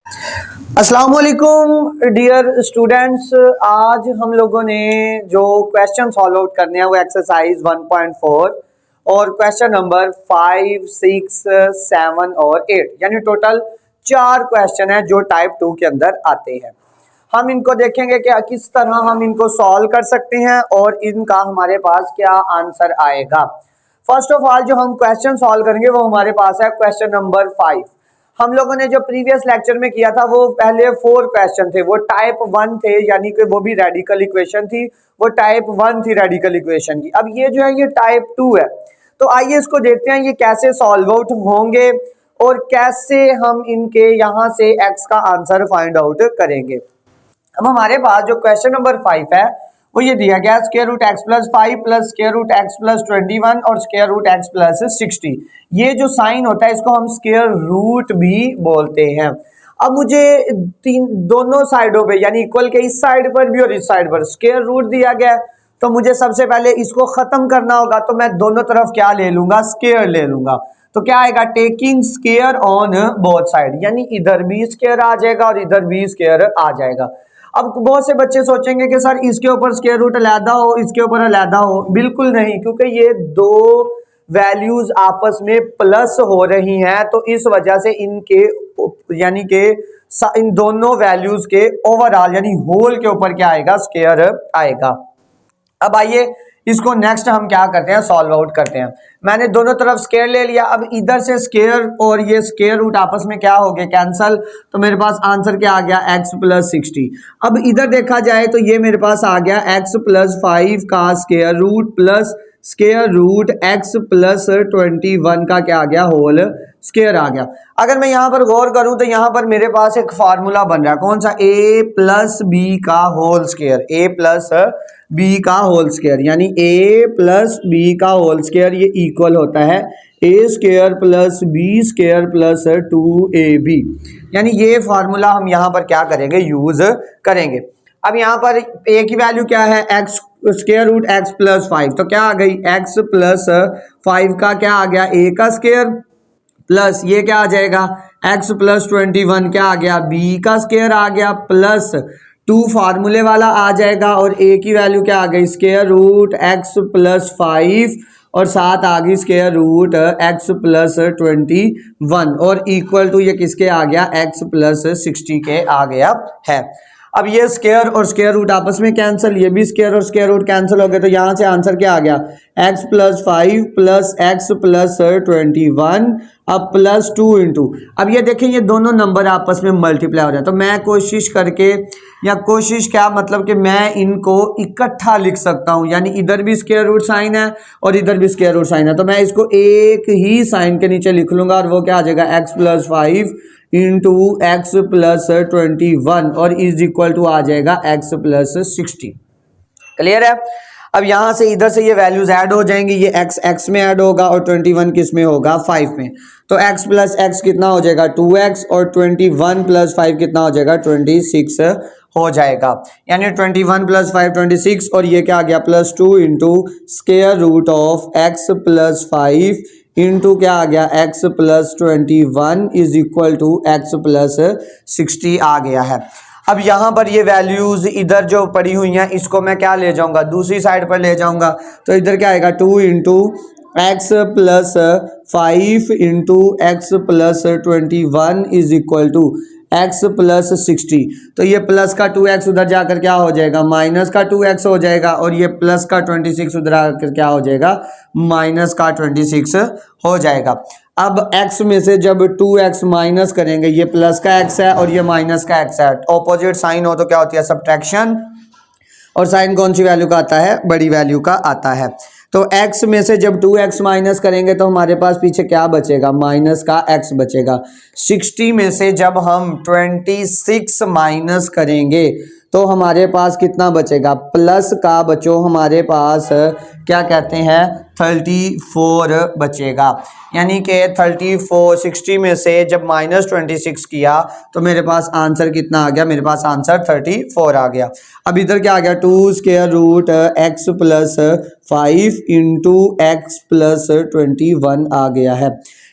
अस्सलाम वालेकुम dear students. आज हम लोगों ने जो क्वेश्चन सॉल्व आउट करने हैं वो एक्सरसाइज 1.4 और क्वेश्चन नंबर 5, 6, 7 और 8 यानी टोटल 4 क्वेश्चन है जो टाइप 2 के अंदर आते हैं। हम इनको देखेंगे कि किस तरह हम इनको सॉल्व कर सकते हैं और इनका हमारे पास क्या आंसर आएगा। फर्स्ट ऑफ ऑल जो हम क्वेश्चन सॉल्व करेंगे वो हमारे पास है क्वेश्चन नंबर 5। हम लोगों ने जो प्रीवियस लेक्चर में किया था वो पहले 4 क्वेश्चन थे, वो टाइप 1 थे, यानी कि वो भी रेडिकल इक्वेशन थी, वो टाइप 1 थी रेडिकल इक्वेशन की। अब ये जो है ये टाइप 2 है। तो आइए इसको देखते हैं ये कैसे सॉल्व आउट होंगे और कैसे हम इनके यहाँ से एक्स का आंसर फाइंड आउट करेंगे। अब हमारे पास जो क्वेश्चन नंबर 5 है वो ये दिया गया square root x plus 5 plus square root x plus 21 और स्क्वायर रूट एक्स प्लस 60। ये जो साइन होता है इसको हम स्क्वायर रूट भी बोलते हैं। अब मुझे दोनों साइडों पे यानी इक्वल के इस साइड पर भी और इस साइड पर स्क्वायर रूट दिया गया है, तो मुझे सबसे पहले इसको खत्म करना होगा। तो मैं दोनों तरफ क्या ले लूंगा, स्क्वायर ले लूंगा। तो क्या आएगा, taking square on both side, यानी इधर भी स्क्वायर आ जाएगा और इधर भी स्क्वायर आ जाएगा। अब बहुत से बच्चे सोचेंगे कि सर इसके ऊपर स्क्वायर रूट अलहदा हो, इसके ऊपर अलहदा हो। बिल्कुल नहीं, क्योंकि ये दो वैल्यूज आपस में प्लस हो रही हैं, तो इस वजह से इनके यानी कि इन दोनों वैल्यूज के ओवरऑल यानी होल के ऊपर क्या आएगा, स्क्वायर आएगा। अब आइए इसको नेक्स्ट हम क्या करते हैं, सॉल्व आउट करते हैं। मैंने दोनों तरफ स्क्वायर ले लिया। अब इधर से स्क्वायर और ये स्क्वायर रूट आपस में क्या हो गए, कैंसल। तो मेरे पास आंसर क्या आ गया, x प्लस 60। अब इधर देखा जाए तो ये मेरे पास आ गया x प्लस 5 का square root plus square root x plus 21 का क्या आ गया, होल स्क्वायर आ गया। अगर मैं यहाँ पर गौर करूं तो यहाँ पर मेरे पास एक फार्मूला बन रहा है, कौन सा, a प्लस बी का whole square, a plus b का होल स्क्वायर, यानी a प्लस बी का होल स्क्वायर ये इक्वल होता है a square plus b square plus 2ab। यानी ये फार्मूला हम यहाँ पर क्या करेंगे, यूज करेंगे। अब यहाँ पर a की वैल्यू क्या है, x square root x plus 5, तो क्या आ गई, x प्लस 5 का क्या आ गया, a का स्क्वायर प्लस ये क्या आ जाएगा, x प्लस 21 क्या आ गया, b का स्क्वायर आ गया प्लस 2 फार्मूले वाला आ जाएगा और a की वैल्यू क्या आ गई, स्क्वायर रूट x प्लस 5 और साथ आ गई स्क्वायर रूट x प्लस 21 और इक्वल टू ये किसके आ गया, x प्लस 60 के आ गया है। अब ये स्क्वायर और स्क्वायर रूट आपस में कैंसिल, ये भी स्क्वायर और स्क्वायर रूट कैंसिल हो गए, तो यहाँ से आंसर क्या आ गया, x plus 5 plus x plus 21 अब प्लस 2 इंटू। अब ये देखें ये दोनों नंबर आपस में मल्टीप्लाई हो रहे हैं, तो मैं कोशिश करके या कोशिश क्या मतलब कि मैं इनको इकट्ठा लिख सकता हूँ, यानी इधर भी स्क्वायर रूट साइन है और इधर भी स्क्वायर रूट साइन है, तो मैं इसको एक ही साइन के नीचे लिख लूंगा और वो क्या आ जाएगा, x plus 5 into x plus 21 और इज इक्वल टू आ जाएगा x प्लस 60। क्लियर है। अब यहां से इधर से ये वैल्यूज ऐड हो जाएंगी, ये x में ऐड होगा और 21 किस में होगा, 5 में। तो x प्लस x कितना हो जाएगा, 2x और 21 प्लस 5 कितना हो जाएगा, 26 हो जाएगा। यानी 21 प्लस 5 26 और ये क्या आ गया, plus 2 into square root of x plus 5 into क्या आ गया, x plus 21 is equal to x plus 60 आ गया है। अब यहाँ पर ये वैल्यूज इधर जो पड़ी हुई हैं इसको मैं क्या ले जाऊंगा, दूसरी साइड पर ले जाऊंगा, तो इधर क्या आएगा, 2 into x plus 5 into x plus 21 is equal to x plus 60। तो ये प्लस का 2x उधर जाकर क्या हो जाएगा, माइनस का 2x हो जाएगा और ये प्लस का 26 उधर आकर क्या हो जाएगा, माइनस का 26 हो जाएगा। अब x में से जब 2x माइनस करेंगे, ये प्लस का x है और ये माइनस का x है, ऑपोजिट साइन हो तो क्या होती है, सब्ट्रैक्शन, और साइन कौन सी वैल्यू का आता है, बड़ी वैल्यू का आता है। तो x में से जब 2x माइनस करेंगे तो हमारे पास पीछे क्या बचेगा, माइनस का x बचेगा। 60 में से जब हम 26 माइनस करेंगे तो हमारे पास कितना बचेगा, प्लस का बचो हमारे पास क्या कहते हैं 34 बचेगा। यानी कि 34 60 में से जब माइनस 26 किया तो मेरे पास आंसर कितना आ गया, मेरे पास आंसर 34 आ गया। अब इधर क्या आ गया, 2 square root x plus 5 into x plus 21 आ गया है।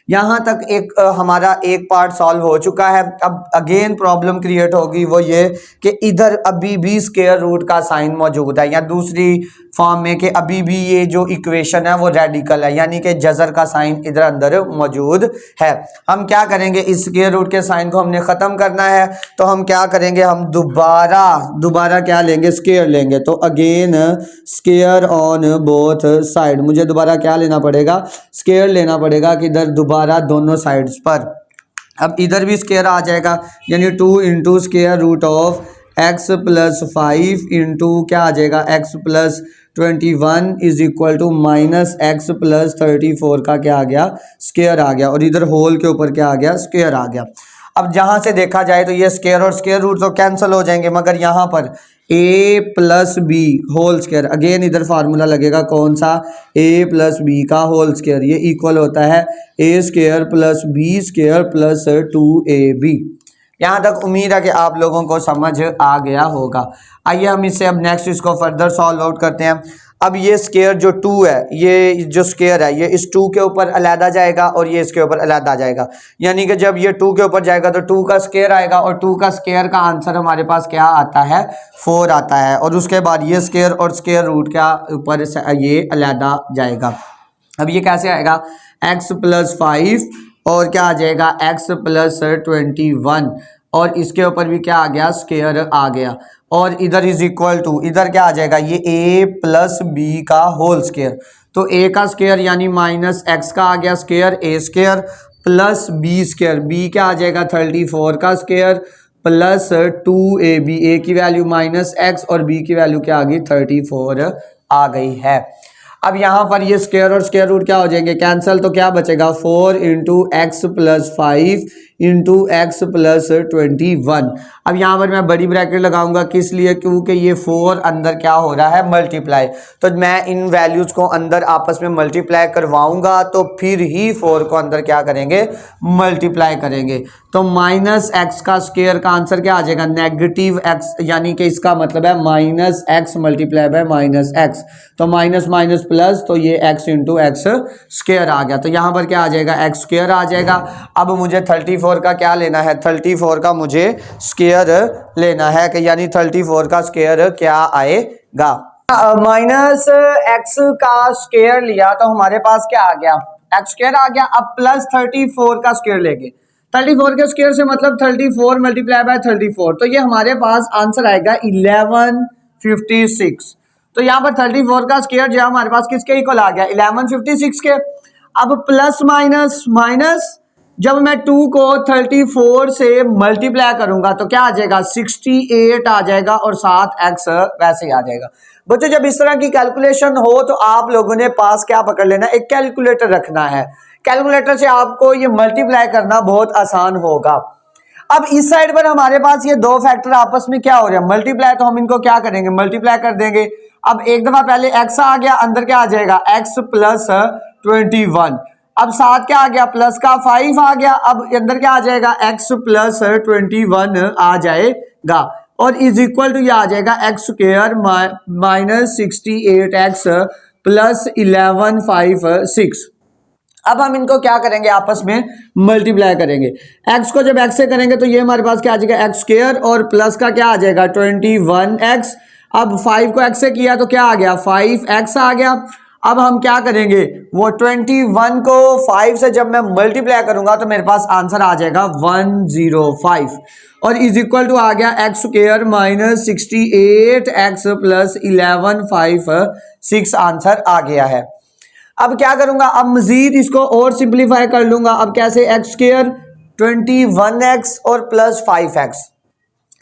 यहाँ तक एक हमारा एक पार्ट सॉल्व हो चुका है। अब अगेन प्रॉब्लम क्रिएट होगी, वो ये कि इधर अभी भी स्क्वायर रूट का साइन मौजूद है, या दूसरी फॉर्म में कि अभी भी ये जो इक्वेशन है वो रेडिकल है, यानी कि जजर का साइन इधर अंदर मौजूद है। हम क्या करेंगे, इस स्क्वायर रूट के साइन को हमने ख़त्म करना है, तो हम क्या करेंगे, हम दोबारा क्या लेंगे, स्क्वायर लेंगे। तो again square on both side, मुझे दोबारा क्या लेना पड़ेगा, स्क्वायर लेना पड़ेगा कि इधर दोबारा दोनों साइड्स पर। अब इधर भी स्क्वायर आ जाएगा, यानी 2 into square root of x plus 5 into क्या आ जाएगा, x plus 21 is equal to minus x plus 34 का क्या आ गया, स्क्वायर आ गया, और इधर होल के ऊपर क्या आ गया, स्क्वायर आ गया। अब जहां से देखा जाए तो ये स्क्वायर और स्क्वायर रूट तो कैंसिल हो जाएंगे, मगर यहाँ पर a plus b whole square, again इधर फार्मूला लगेगा कौन सा, a प्लस बी का होल स्क्वायर, ये इक्वल होता है a square plus b square plus 2ab। यहाँ तक उम्मीद है कि आप लोगों को समझ आ गया होगा। आइए हम इससे अब नेक्स्ट इसको फर्दर सॉल्व आउट करते हैं। अब ये स्क्वायर जो 2 है, ये जो स्क्वायर है ये इस 2 के ऊपर अलहदा जाएगा और ये इसके ऊपर अलहदा जाएगा, यानी कि जब ये 2 के ऊपर जाएगा तो 2 का स्क्वायर आएगा, और 2 का स्क्वायर का आंसर हमारे पास क्या आता है, 4 आता है, और उसके बाद ये स्क्वायर और स्क्वायर रूट के ऊपर ये अलहदा जाएगा। अब ये कैसे आएगा, x प्लस 5 और क्या आ जाएगा, x प्लस 21, और इसके ऊपर भी क्या आ गया, स्क्वायर आ गया, और इधर इज इक्वल टू, इधर क्या आ जाएगा, ये a प्लस बी का होल स्क्वायर, तो a का स्क्वायर यानी माइनस x का आ गया square, a square plus b square, b क्या आ जाएगा 34 का स्क्वायर प्लस 2ab, a की वैल्यू माइनस x और b की वैल्यू क्या आ गई 34 आ गई है। अब यहाँ पर ये स्क्वायर और स्क्वायर रूट क्या हो जाएंगे, कैंसिल, तो क्या बचेगा 4 into x plus 5 into x plus 21। अब यहाँ पर मैं बड़ी ब्रैकेट लगाऊंगा, किस लिए, क्योंकि ये 4 अंदर क्या हो रहा है, मल्टीप्लाई, तो मैं इन वैल्यूज़ को अंदर आपस में मल्टीप्लाई करवाऊंगा, तो फिर ही 4 को अंदर क्या करेंगे, मल्टीप्लाई करेंगे। तो माइनस एक्स का स्क्वायर का आंसर क्या आ जाएगा, नेगेटिव एक्स, यानी कि इसका मतलब है minus x multiply by minus x, तो माइनस माइनस प्लस, तो ये x इंटू एक्स स्क्वायर आ गया, तो यहाँ पर क्या आ जाएगा, एक्स स्क्वायर आ जाएगा। अब मुझे 34 का क्या लेना है, 34 का मुझे स्क्वायर लेना है, कि यानी 34 का स्क्वायर क्या आएगा, माइनस एक्स का स्क्वायर लिया तो हमारे पास क्या आ गया, एक्स स्क्वायर आ गया। अब प्लस 34 का स्क्वायर लेंगे, 34 के स्क्वायर से मतलब 34 मल्टीप्लाई बाय 34, तो ये हमारे पास आंसर आएगा 1156। तो यहाँ पर 34 का स्क्वायर जो हमारे पास किसके इक्वल आ गया, 1156 के। अब प्लस माइनस माइनस, जब मैं 2 को 34 से मल्टीप्लाई करूंगा तो क्या आ जाएगा, 68 आ जाएगा, और साथ x वैसे ही आ जाएगा। बच्चों जब इस तरह की कैलकुलेशन हो तो आप लोगों ने पास क्या पकड़ लेना, एक कैलकुलेटर रखना है, कैलकुलेटर से आपको ये मल्टीप्लाई करना बहुत आसान होगा। अब इस साइड पर हमारे पास ये दो फैक्टर आपस में क्या हो रहा है, मल्टीप्लाई, तो हम इनको क्या करेंगे, मल्टीप्लाई कर देंगे। अब एक दफा पहले x आ गया, अंदर क्या आ जाएगा, x प्लस 21, अब साथ क्या आ गया, प्लस का 5 आ गया, अब अंदर क्या आ जाएगा, x प्लस 21 आ जाएगा, और इज इक्वल टू ये आ जाएगा x square minus 68x plus 1156। अब हम इनको क्या करेंगे, आपस में मल्टीप्लाई करेंगे। x को जब x से करेंगे तो ये हमारे पास क्या आ जाएगा, एक्स स्क्वायर, और प्लस का क्या आ जाएगा 21x। अब 5 को x से किया तो क्या आ गया, 5x आ गया। अब हम क्या करेंगे, वो 21 को 5 से जब मैं मल्टीप्लाई करूंगा तो मेरे पास आंसर आ जाएगा 105, और इज इक्वल टू आ गया x square minus 68x plus 1156 answer आ गया है। अब क्या करूंगा, अब मजीद इसको और सिंप्लीफाई कर लूंगा। अब कैसे, एक्स स्क्वायर 21x और प्लस 5x,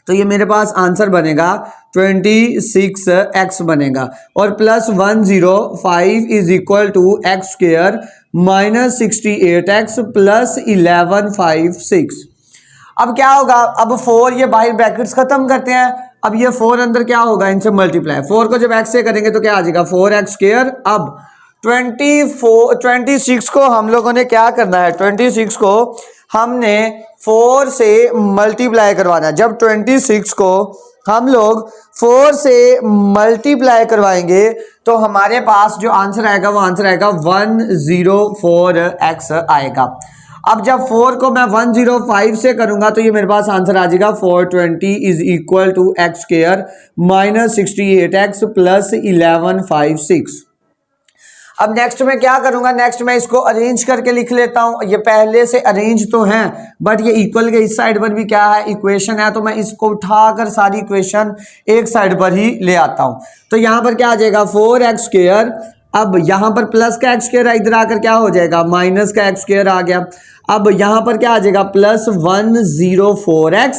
तो ये मेरे पास आंसर बनेगा 26x बनेगा, और plus 105 is equal to x square minus 68x plus 1156। अब क्या होगा, अब 4 ये बाहर ब्रैकेट्स खत्म करते हैं, अब ये 4 अंदर क्या होगा, इनसे मल्टीप्लाई, 4 को जब x से करेंगे तो क्या आ जाएगा 4x स्क्वायर। अब 26 को हम लोगों ने क्या करना है, 26 को हमने 4 से मल्टीप्लाई करवाना है। जब 26 को हम लोग 4 से मल्टीप्लाई करवाएंगे तो हमारे पास जो आंसर आएगा वो आंसर आएगा 104x आएगा। अब जब 4 को मैं 105 से करूंगा तो ये मेरे पास आंसर आ जाएगा 420 is equal to x square minus 68x plus 1156। अब नेक्स्ट मैं क्या करूंगा, नेक्स्ट मैं इसको अरेंज करके लिख लेता हूं। ये पहले से अरेंज तो है बट ये इक्वल के इस साइड पर भी क्या है, इक्वेशन है, तो मैं इसको उठाकर सारी इक्वेशन एक साइड पर ही ले आता हूं। तो यहां पर क्या आ जाएगा 4x स्क्वायर, अब यहां पर प्लस का एक्स स्क्वायर इधर आकर क्या हो जाएगा माइनस का एक्स स्क्वायर आ गया। अब यहां पर क्या आ जाएगा प्लस 104x,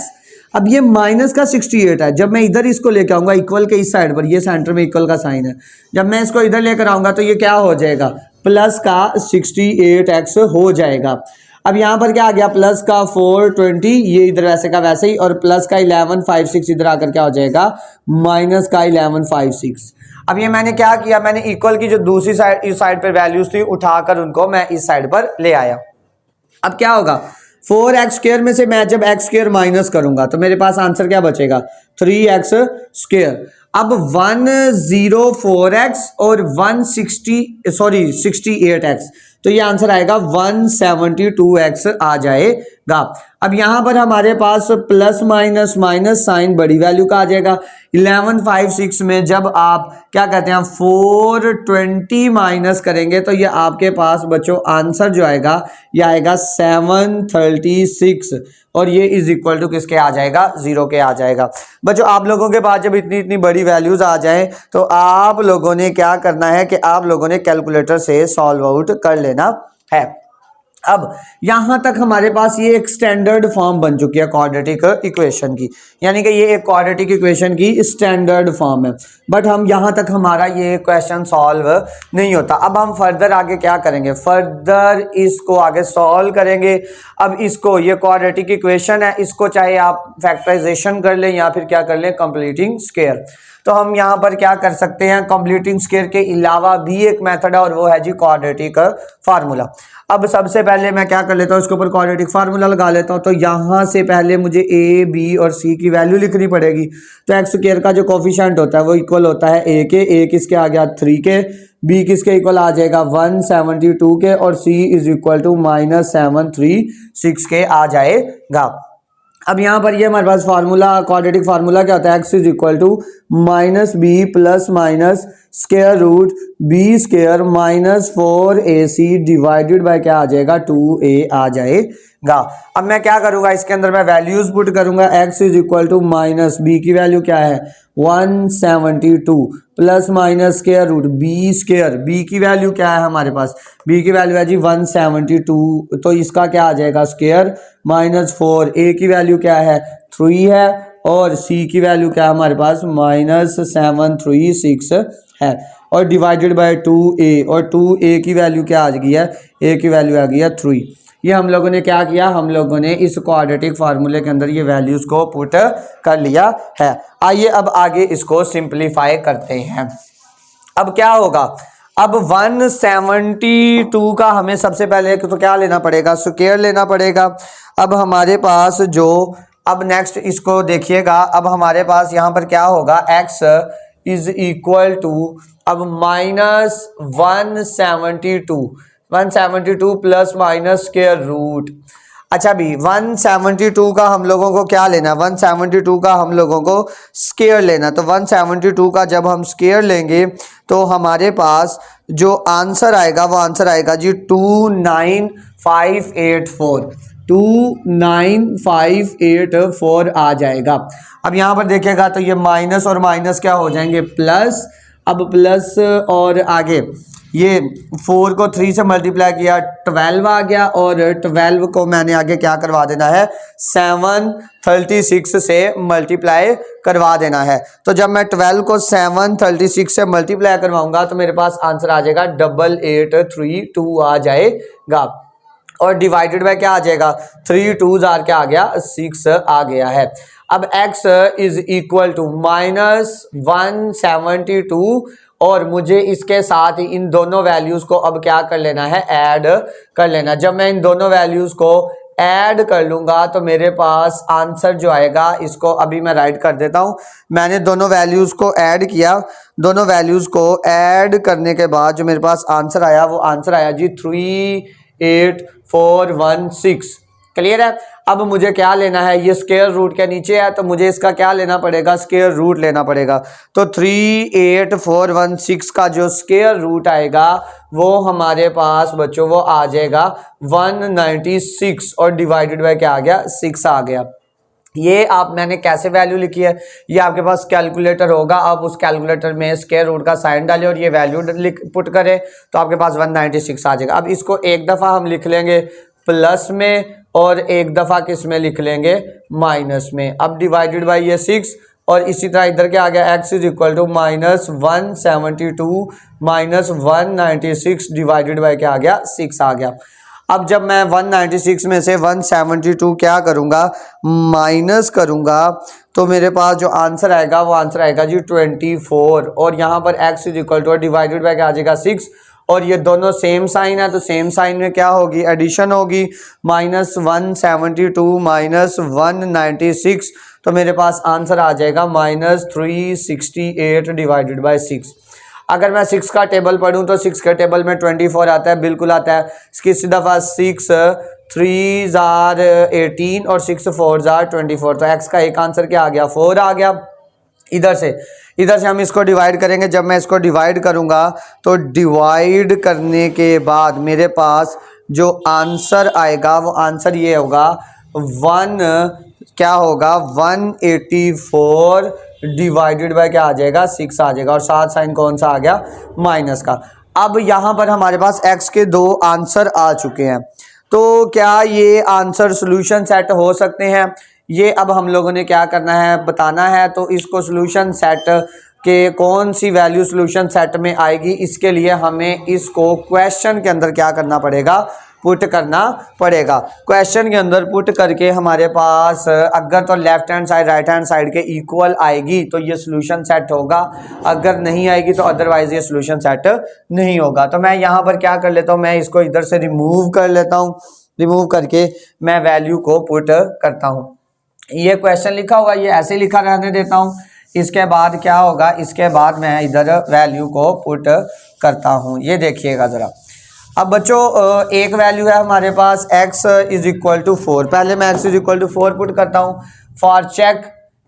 अब ये माइनस का 68 है। जब मैं इधर इसको लेकर आऊंगा इक्वल के इस साइड पर, ये सेंटर में इक्वल का साइन है, जब मैं इसको इधर लेकर आऊंगा तो ये क्या हो जाएगा प्लस का 68x हो जाएगा। अब यहां पर क्या आ गया प्लस का 420, ये इधर वैसे का वैसे ही, और प्लस का 1156 इधर आकर क्या हो जाएगा माइनस का 1156। अब ये मैंने क्या किया, मैंने इक्वल की जो दूसरी साइड इस साइड पर वैल्यूज थी उठाकर उनको मैं इस साइड पर ले आया। अब क्या होगा 4x स्क्वायर में से मैं जब x स्क्वायर माइनस करूंगा तो मेरे पास आंसर क्या बचेगा 3x स्क्वायर। अब 104x और 68x, तो ये आंसर आएगा 172x आ जाएगा। अब यहां पर हमारे पास प्लस माइनस माइनस साइन बड़ी वैल्यू का आ जाएगा। 1156 में जब आप क्या कहते हैं 420 माइनस करेंगे तो ये आपके पास बच्चों आंसर जो आएगा ये आएगा 736, और ये इज इक्वल टू किसके आ जाएगा 0 के आ जाएगा। बच्चों आप लोगों के पास जब इतनी इतनी बड़ी वैल्यूज आ जाएं तो आप लोगों ने क्या करना है कि आप लोगों ने कैलकुलेटर से सॉल्व आउट कर लेना है। अब यहां तक हमारे पास ये एक स्टैंडर्ड फॉर्म बन चुकी है क्वाड्रेटिक इक्वेशन की, यानी कि ये एक क्वाड्रेटिक इक्वेशन की स्टैंडर्ड फॉर्म है। बट हम यहां तक हमारा ये क्वेश्चन सॉल्व नहीं होता। अब हम फर्दर आगे क्या करेंगे, फर्दर इसको आगे सॉल्व करेंगे। अब इसको, ये क्वाड्रेटिक इक्वेशन है, इसको चाहे आप फैक्टराइजेशन कर लें या फिर क्या कर लें कंप्लीटिंग स्क्वायर। तो हम यहाँ पर क्या कर सकते हैं, कंप्लीटिंग स्क्वायर के अलावा भी एक मेथड है और वो है जी क्वाड्रेटिक फार्मूला। अब सबसे पहले मैं क्या कर लेता हूँ, इसके ऊपर क्वाड्रेटिक फार्मूला लगा लेता हूँ। तो यहाँ से पहले मुझे a, b और c की वैल्यू लिखनी पड़ेगी। तो एक्स स्क्वायर का जो कोफिशिएंट होता है वो इक्वल होता है a के, a किसके आ गया 3 के, b किसके इक्वल आ जाएगा 172 के, और c इज इक्वल टू -736 के आ जाएगा। अब यहाँ पर ये हमारे पास फार्मूला, क्वाड्रेटिक फार्मूला क्या होता है, x is equal to -b plus minus square root b square -4ac divided by क्या आ जाएगा 2a आ जाएगा। अब मैं क्या करूंगा, इसके अंदर मैं वैल्यूज पुट करूंगा। x is equal to minus b की वैल्यू क्या है 172 plus minus square root b square, b की वैल्यू क्या है हमारे पास, b की वैल्यू है जी 172, तो इसका क्या आ जाएगा स्क्वायर -4, a की वैल्यू क्या है 3 है, और c की वैल्यू क्या है हमारे पास -736 है, और डिवाइडेड बाय 2a, और 2a की वैल्यू क्या आ गई है, a की वैल्यू आ गई है 3। ये हम लोगों ने क्या किया, हम लोगों ने इस क्वाड्रेटिक फार्मूले के अंदर ये वैल्यूज को पुट कर लिया है। आइए अब आगे इसको सिंप्लीफाई करते हैं। अब क्या होगा, अब 172 का हमें सबसे पहले तो क्या लेना पड़ेगा, स्क्वायर लेना पड़ेगा। अब हमारे पास जो, अब नेक्स्ट इसको देखिएगा, अब हमारे पास यहाँ पर क्या होगा, x इज इक्वल टू अब -172 प्लस माइनस स्क्वायर रूट। अच्छा भी 172 का हम लोगों को क्या लेना, 172 का हम लोगों को स्क्वायर लेना। तो 172 का जब हम स्क्वायर लेंगे तो हमारे पास जो आंसर आएगा वो आंसर आएगा जी 29584 आ जाएगा। अब यहाँ पर देखिएगा तो ये माइनस और माइनस क्या हो जाएंगे प्लस। अब प्लस और आगे ये 4 को 3 से मल्टीप्लाई किया 12 आ गया, और 12 को मैंने आगे क्या करवा देना है 736 से मल्टीप्लाई करवा देना है। तो जब मैं 12 को 736 से मल्टीप्लाई करवाऊंगा तो मेरे पास आंसर आ जाएगा 8832 आ जाएगा, और डिवाइडेड बाय क्या आ जाएगा 3 2 क्या आ गया 6 आ गया है। अब x इज इक्वल टू -172, और मुझे इसके साथ ही इन दोनों वैल्यूज को अब क्या कर लेना है, ऐड कर लेना। जब मैं इन दोनों वैल्यूज को ऐड कर लूँगा तो मेरे पास आंसर जो आएगा, इसको अभी मैं राइट कर देता हूँ। मैंने दोनों वैल्यूज़ को ऐड किया, दोनों वैल्यूज़ को ऐड करने के बाद जो मेरे पास आंसर आया वो आंसर आया जी 38416। क्लियर है। अब मुझे क्या लेना है, ये स्क्वायर रूट के नीचे है तो मुझे इसका क्या लेना पड़ेगा, स्क्वायर रूट लेना पड़ेगा। तो 38416 का जो स्क्वायर रूट आएगा वो हमारे पास बच्चों वो आ जाएगा 196 और डिवाइडेड बाय क्या आ गया, 6 आ गया। ये आप मैंने कैसे वैल्यू लिखी है, ये आपके पास कैलकुलेटर होगा, आप उस कैलकुलेटर में स्क्वायर रूट का साइन डालें और ये वैल्यू पुट करें तो आपके पास 196 आ जाएगा। अब इसको एक दफ़ा हम लिख लेंगे प्लस में और एक दफ़ा किस में लिख लेंगे, माइनस में। अब डिवाइडेड बाई ये 6 और इसी तरह इधर क्या आ गया, x is equal to -172 minus 196 divided by क्या आ गया, 6 आ गया। अब जब मैं 196 में से 172 क्या करूँगा, माइनस करूँगा तो मेरे पास जो आंसर आएगा वो आंसर आएगा जी 24 और यहाँ पर x is equal two divided by क्या आ जाएगा 6 और ये दोनों सेम साइन है तो सेम साइन में क्या होगी, एडिशन होगी। -172 माइनस 196 तो मेरे पास आंसर आ जाएगा -368 डिवाइडेड बाई 6। अगर मैं 6 का टेबल पढ़ूं तो 6 के टेबल में 24 आता है, बिल्कुल आता है। इसकी सीधा दफा 6 3 आर 18 और 6 4 आर 24 तो x का एक आंसर क्या आ गया, 4 आ गया। इधर से हम इसको डिवाइड करेंगे। जब मैं इसको डिवाइड करूंगा तो डिवाइड करने के बाद मेरे पास जो आंसर आएगा वो आंसर ये होगा 184 डिवाइडेड बाय क्या आ जाएगा, 6 आ जाएगा और साथ साइन कौन सा आ गया, माइनस का। अब यहाँ पर हमारे पास x के 2 आंसर आ चुके हैं तो क्या ये आंसर सोल्यूशन सेट हो सकते हैं, ये अब हम लोगों ने क्या करना है, बताना है। तो इसको सोल्यूशन सेट के कौन सी वैल्यू सोल्यूशन सेट में आएगी, इसके लिए हमें इसको क्वेश्चन के अंदर क्या करना पड़ेगा, पुट करना पड़ेगा। क्वेश्चन के अंदर पुट करके हमारे पास अगर तो left hand side right hand side के इक्वल आएगी तो ये सोल्यूशन सेट होगा, अगर नहीं आएगी तो अदरवाइज ये सोल्यूशन सेट नहीं होगा। तो मैं यहाँ पर क्या कर लेता हूँ, मैं इसको इधर से रिमूव कर लेता हूँ, रिमूव करके मैं वैल्यू को पुट करता हूँ। ये क्वेश्चन लिखा हुआ ये ऐसे लिखा रहने देता हूँ। इसके बाद क्या होगा, इसके बाद मैं इधर वैल्यू को पुट करता हूँ। ये देखिएगा ज़रा। अब बच्चों एक वैल्यू है हमारे पास x इज इक्वल टू 4। पहले मैं x is equal to 4 put करता हूँ। फॉर चेक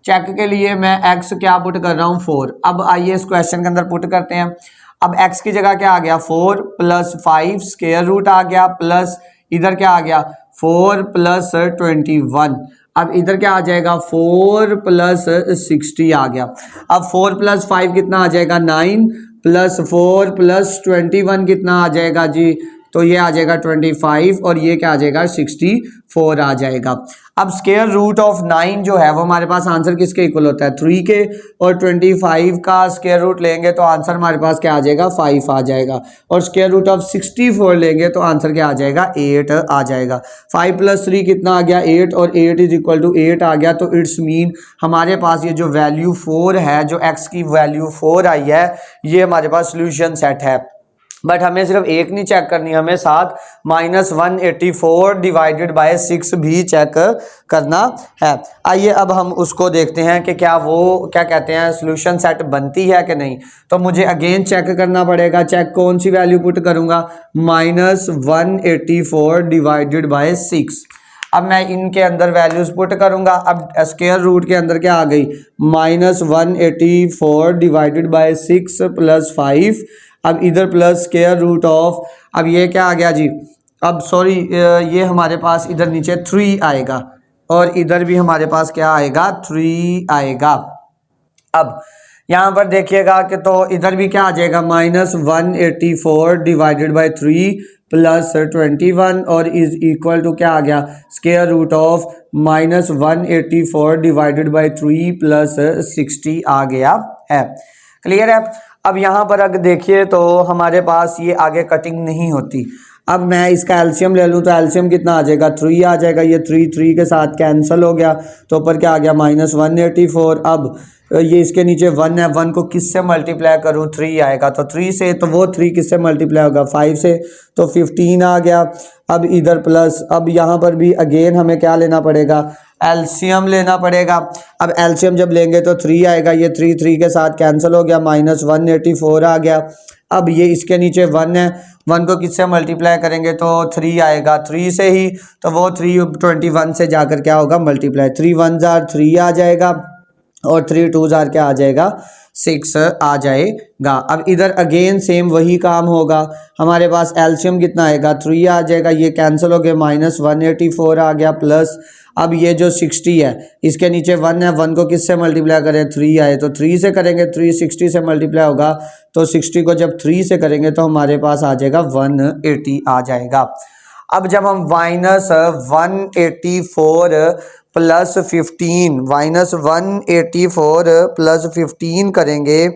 के लिए मैं x क्या पुट कर रहा हूँ, 4। अब आइए इस क्वेश्चन के अंदर पुट करते हैं। अब x की जगह क्या आ गया, 4 प्लस 5 स्क्वायर रूट आ गया, प्लस इधर क्या आ गया 4 प्लस 21। अब इधर क्या आ जाएगा 4 प्लस 60 आ गया। अब 4 प्लस 5 कितना आ जाएगा 9 प्लस 4 प्लस 21 कितना आ जाएगा जी, तो ये आ जाएगा 25 और ये क्या आ जाएगा 64 आ जाएगा। अब स्क्वायर रूट ऑफ 9 जो है वो हमारे पास आंसर किसके इक्वल होता है, 3 के, और 25 का स्क्वायर रूट लेंगे तो आंसर हमारे पास क्या आ जाएगा 5 आ जाएगा, और स्क्वायर रूट ऑफ 64 लेंगे तो आंसर क्या आ जाएगा 8 आ जाएगा। 5 प्लस 3 कितना आ गया 8 और 8 इज इक्वल टू 8 आ गया। तो इट्स मीन हमारे पास ये जो वैल्यू 4 है, जो x की वैल्यू 4 आई है, ये हमारे पास सोल्यूशन सेट है। बट हमें सिर्फ एक नहीं चेक करनी, हमें साथ -184 डिवाइडेड बाय 6 भी चेक करना है। आइए अब हम उसको देखते हैं कि क्या वो क्या कहते हैं सोल्यूशन सेट बनती है कि नहीं। तो मुझे अगेन चेक करना पड़ेगा। चेक कौन सी वैल्यू पुट करूंगा, -184 डिवाइडेड बाय 6। अब मैं इनके अंदर वैल्यूज पुट करूंगा। अब स्क्वायर रूट के अंदर क्या आ गई, -184 डिवाइडेड बाय 6 प्लस 5। अब इधर प्लस स्क्वायर रूट ऑफ, अब ये क्या आ गया जी, अब सॉरी ये हमारे पास इधर नीचे 3 आएगा और इधर भी हमारे पास क्या आएगा 3 आएगा। अब यहाँ पर देखिएगा कि तो इधर भी क्या आ जाएगा -184 डिवाइडेड बाय 3 प्लस 21 और इज इक्वल टू क्या आ गया square root of -184 divided by 3 plus 60 आ गया है। क्लियर है। अब यहाँ पर अगर देखिए तो हमारे पास ये आगे कटिंग नहीं होती। अब मैं इसका एलसीएम ले लूँ तो एलसीएम कितना आ जाएगा 3 आ जाएगा, ये 3 के साथ कैंसिल हो गया तो ऊपर क्या आ गया -184। अब ये इसके नीचे 1 है, 1 को किससे मल्टीप्लाई करूँ 3 आएगा, तो 3 से, तो वो 3 किससे मल्टीप्लाई होगा 5 से, तो 15 आ गया। अब इधर प्लस, अब यहाँ पर भी अगेन हमें क्या लेना पड़ेगा, एलसीएम लेना पड़ेगा। अब एलसीएम जब लेंगे तो 3 आएगा, ये 3 के साथ कैंसिल हो गया, -184 आ गया। अब ये इसके नीचे 1 है, 1 को किससे मल्टीप्लाई करेंगे तो 3 आएगा, 3 से ही, तो वो 321 से जाकर क्या होगा मल्टीप्लाई, 3 1 3 आ जाएगा और 3 2 क्या आ जाएगा 6 आ जाएगा। अब इधर अगेन सेम वही काम होगा, हमारे पास एलसीएम कितना आएगा 3 आ जाएगा, ये कैंसिल हो गया, -184 आ गया प्लस, अब ये जो 60 है इसके नीचे 1 है, 1 को किससे मल्टीप्लाई करें 3 आए तो 3 से करेंगे, 3 60 से मल्टीप्लाई होगा तो 60 को जब 3 से करेंगे तो हमारे पास आ जाएगा 180 आ जाएगा। अब जब हम -184 प्लस 15 -184 प्लस 15 करेंगे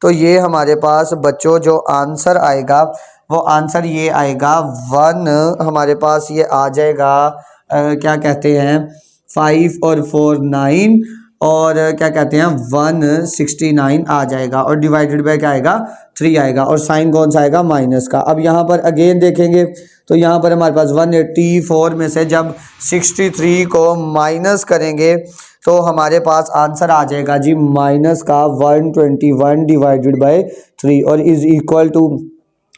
तो ये हमारे पास बच्चों जो आंसर आएगा वो आंसर ये आएगा 1, हमारे पास ये आ जाएगा क्या कहते हैं 5 और 4 9 और क्या कहते हैं 169 आ जाएगा और डिवाइडेड बाय क्या आएगा 3 आएगा और साइन कौन सा आएगा माइनस का। अब यहाँ पर अगेन देखेंगे तो यहाँ पर हमारे पास 184 में से जब 63 को माइनस करेंगे तो हमारे पास आंसर आ जाएगा जी माइनस का 121 डिवाइडेड बाय 3 और इज इक्वल टू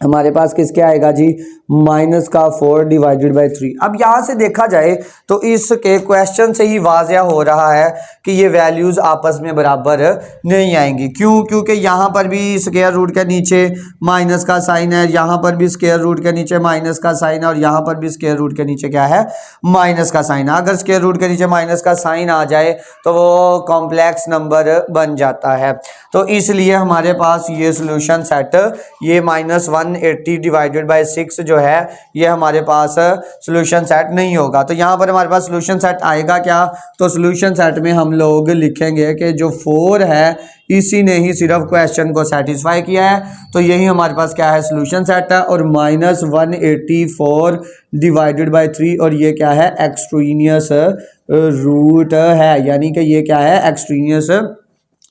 हमारे पास किसके आएगा जी माइनस का 4 डिवाइडेड बाय 3। अब यहाँ से देखा जाए तो इसके क्वेश्चन से ही वाज़िया हो रहा है कि ये वैल्यूज़ आपस में बराबर नहीं आएंगी। क्यों? क्योंकि यहाँ पर भी स्क्वायर रूट के नीचे माइनस का साइन है, यहाँ पर भी स्क्वायर रूट के नीचे माइनस का साइन है और यहाँ पर भी स्क्वायर रूट के नीचे क्या है माइनस का साइन है। अगर स्क्वायर रूट के नीचे माइनस का साइन आ जाए तो वो कॉम्प्लेक्स नंबर बन जाता है, तो इसलिए हमारे पास ये सोल्यूशन सेट ये -180 डिवाइडेड बाय 6 जो है ये हमारे पास सोल्यूशन सेट नहीं होगा। तो यहाँ पर हमारे पास सोल्यूशन सेट आएगा क्या, तो सोल्यूशन सेट में हम लोग लिखेंगे कि जो 4 है इसी ने ही सिर्फ क्वेश्चन को सेटिस्फाई किया है, तो यही हमारे पास क्या है सोल्यूशन सेट है और -184 डिवाइडेड बाय 3 और ये क्या है एक्सट्रेनियस रूट है, यानी कि ये क्या है एक्सट्रेनियस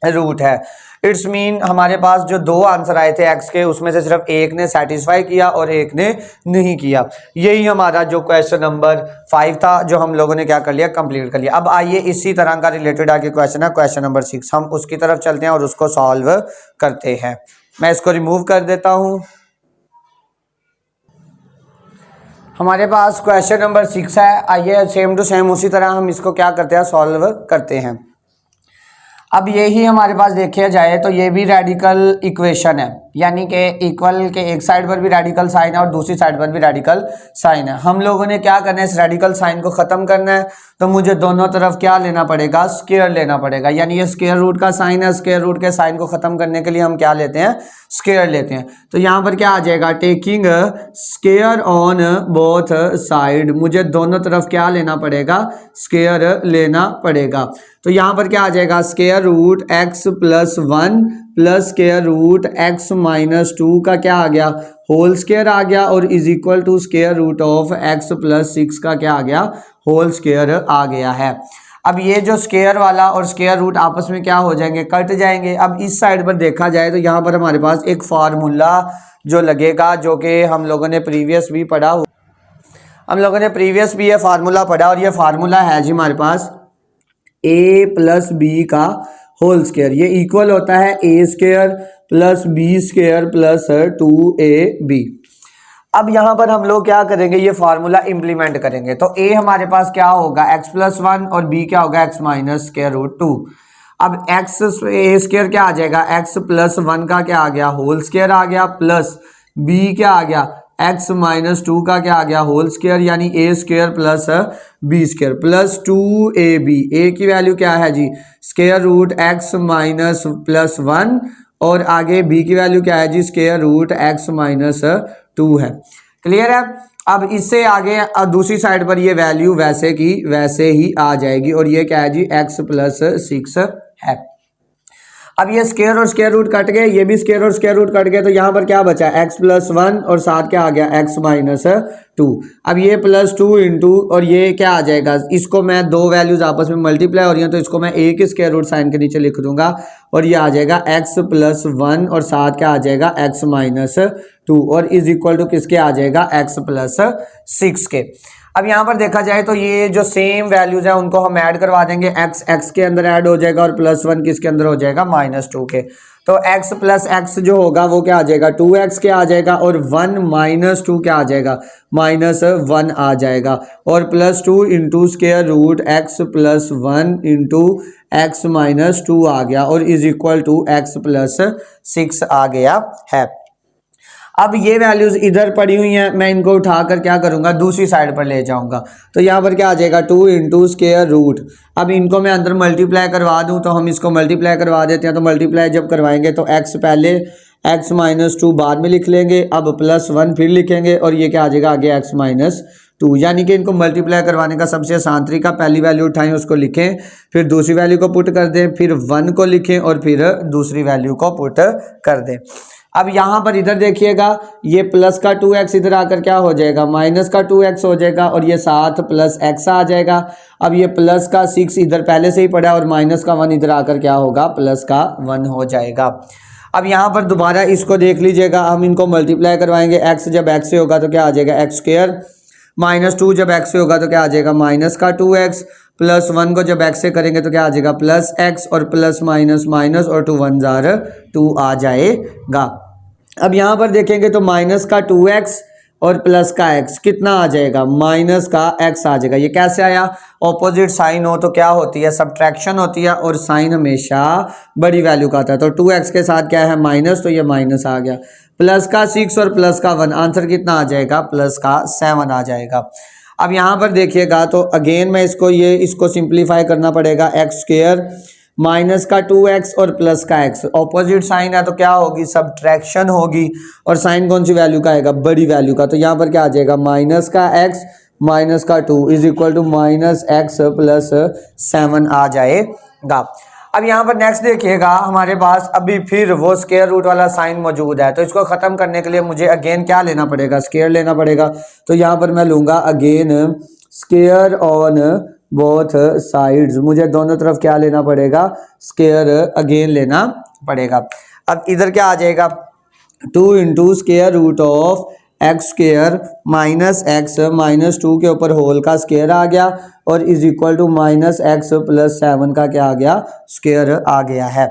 रूट है। इट्स मीन हमारे पास जो 2 आंसर आए थे एक्स के उसमें से सिर्फ एक ने सेटिस्फाई किया और एक ने नहीं किया। यही हमारा जो क्वेश्चन नंबर 5 था जो हम लोगों ने क्या कर लिया कंप्लीट कर लिया। अब आइए इसी तरह का रिलेटेड आगे क्वेश्चन है क्वेश्चन नंबर 6, हम उसकी तरफ चलते हैं और उसको सॉल्व करते हैं। मैं इसको रिमूव कर देता हूं। हमारे पास क्वेश्चन नंबर 6 है, आइए सेम टू सेम उसी तरह हम इसको क्या करते हैं सॉल्व करते हैं। अब यही हमारे पास देखा जाए तो ये भी रेडिकल इक्वेशन है, यानी कि इक्वल के एक साइड पर भी रेडिकल साइन है और दूसरी साइड पर भी रेडिकल साइन है। हम लोगों ने क्या करना है इस रेडिकल साइन को ख़त्म करना है, तो मुझे दोनों तरफ क्या लेना पड़ेगा स्क्वायर लेना पड़ेगा, यानी ये स्क्वायर रूट का साइन है, स्क्वायर रूट के साइन को ख़त्म करने के लिए हम क्या लेते हैं स्क्वायर लेते हैं। तो यहाँ पर क्या आ जाएगा taking square on both side, मुझे दोनों तरफ क्या लेना पड़ेगा स्क्वायर लेना पड़ेगा। तो यहाँ पर क्या आ जाएगा square root x + 1 plus square root x - 2 का क्या आ गया होल स्क्वायर आ गया और is equal to square root of x + 6 का क्या आ गया होल स्क्वायर आ गया है। अब ये जो स्क्वायर वाला और स्क्वायर रूट आपस में क्या हो जाएंगे कट जाएंगे। अब इस साइड पर देखा जाए तो यहाँ पर हमारे पास एक फार्मूला जो लगेगा जो कि हम लोगों ने प्रीवियस भी पढ़ा, हम लोगों ने प्रीवियस भी ये फार्मूला पढ़ा और ये फार्मूला है जी हमारे पास a + b का होल स्क्वायर, ये इक्वल होता है a² + b² + 2ab। अब यहाँ पर हम लोग क्या करेंगे ये फार्मूला इंप्लीमेंट करेंगे, तो a हमारे पास क्या होगा x + 1 और b क्या होगा x - √2। अब x a² क्या आ जाएगा x + 1 का क्या आ गया होल स्क्वायर आ गया प्लस b क्या आ गया x - 2 का क्या आ गया होल स्क्वायर, यानी a² + b² + 2ab। a की वैल्यू क्या है जी स्क्वायर रूट x - +1 और आगे b की वैल्यू क्या है जी स्क्वायर रूट x - 2 है। क्लियर है। अब इससे आगे दूसरी साइड पर ये वैल्यू वैसे की वैसे ही आ जाएगी और ये क्या है जी x + 6 है। अब ये स्क्वायर और स्क्वायर रूट कट गए, ये भी स्क्वायर और स्क्वायर रूट कट गए, तो यहाँ पर क्या बचा x प्लस 1 और साथ क्या आ गया x माइनस 2। अब ये प्लस 2 इंटू और ये क्या आ जाएगा, इसको मैं दो वैल्यूज आपस में मल्टीप्लाई हो रही हैं तो इसको मैं एक ही स्क्वायर रूट साइन के नीचे लिख दूंगा और ये आ जाएगा x प्लस 1 और साथ क्या आ जाएगा x माइनस 2 और इज इक्वल टू किसके आ जाएगा x प्लस 6 के। अब यहाँ पर देखा जाए तो ये जो सेम वैल्यूज है उनको हम ऐड करवा देंगे, x के अंदर ऐड हो जाएगा और प्लस 1 किसके अंदर हो जाएगा, माइनस 2 के। तो x प्लस x जो होगा वो क्या आ जाएगा, 2x के आ जाएगा और 1 माइनस 2 क्या आ जाएगा, माइनस 1 आ जाएगा और plus 2 into square root x plus 1 into x minus 2 आ गया और is equal to x plus 6 आ गया है। अब ये वैल्यूज इधर पड़ी हुई हैं, मैं इनको उठाकर क्या करूंगा, दूसरी साइड पर ले जाऊंगा। तो यहाँ पर क्या आ जाएगा, 2 इंटू स्क्वायर रूट। अब इनको मैं अंदर मल्टीप्लाई करवा दूं तो हम इसको मल्टीप्लाई करवा देते हैं। तो मल्टीप्लाई जब करवाएंगे तो x पहले, x माइनस 2 बाद में लिख लेंगे, अब प्लस 1 फिर लिखेंगे और ये क्या आ जाएगा आगे x माइनस 2। यानी कि इनको मल्टीप्लाई करवाने का सबसे आसान तरीका, पहली वैल्यू उठाएं उसको लिखें, फिर दूसरी वैल्यू को पुट कर दें, फिर 1 को लिखें और फिर दूसरी वैल्यू को पुट कर दें। अब यहाँ पर इधर देखिएगा, ये प्लस का 2x इधर आकर क्या हो जाएगा, माइनस का 2x हो जाएगा और ये 7 प्लस x आ जाएगा। अब ये प्लस का 6 इधर पहले से ही पड़ा है और माइनस का 1 इधर आकर क्या होगा, प्लस का 1 हो जाएगा। अब यहाँ पर दोबारा इसको देख लीजिएगा, हम इनको मल्टीप्लाई करवाएंगे, x जब x से होगा तो क्या आ जाएगा x स्क्वायर, माइनस 2 जब x से होगा तो क्या आ जाएगा माइनस का 2x, प्लस 1 को जब x से करेंगे तो क्या आ जाएगा प्लस x और प्लस माइनस माइनस और 2 1 जार 2 आ जाएगा। अब यहाँ पर देखेंगे तो माइनस का 2x और प्लस का x कितना आ जाएगा, माइनस का x आ जाएगा। ये कैसे आया, ऑपोजिट साइन हो तो क्या होती है, सब्ट्रैक्शन होती है और साइन हमेशा बड़ी वैल्यू का आता है। तो 2x के साथ क्या है माइनस, तो ये माइनस आ गया। प्लस का 6 और प्लस का 1, आंसर कितना आ जाएगा, प्लस का 7 आ जाएगा। अब यहाँ पर देखिएगा तो अगेन मैं इसको सिंप्लीफाई करना पड़ेगा, एक्स स्क्वायर माइनस का 2x और प्लस का x, ऑपोजिट साइन है तो क्या होगी, सब्ट्रैक्शन होगी और साइन कौन सी वैल्यू का आएगा, बड़ी वैल्यू का। तो यहाँ पर क्या आ जाएगा, माइनस का x माइनस का 2 is equal to minus x plus 7 आ जाएगा। अब यहाँ पर नेक्स्ट देखिएगा, हमारे पास अभी फिर वो स्क्वायर रूट वाला साइन मौजूद है, तो इसको ख़त्म करने के लिए मुझे अगेन क्या लेना पड़ेगा, स्क्वायर लेना पड़ेगा। तो यहाँ पर मैं लूँगा again square on both sides, मुझे दोनों तरफ क्या लेना पड़ेगा, स्क्वायर अगेन लेना पड़ेगा। अब इधर क्या आ जाएगा, 2 into square root of x square minus x minus 2 के ऊपर होल का स्क्वायर आ गया और is equal to minus x plus 7 का क्या आ गया, स्क्वायर आ गया है।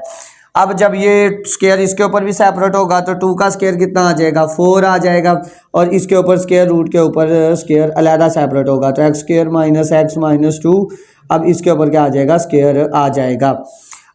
अब जब ये स्क्वायर इसके ऊपर भी सेपरेट होगा तो 2 का स्क्वायर कितना आ जाएगा, 4 आ जाएगा और इसके ऊपर स्क्वायर रूट के ऊपर स्क्वायर अलहदा सेपरेट होगा तो x square minus x minus 2, अब इसके ऊपर क्या आ जाएगा, स्क्वायर आ जाएगा।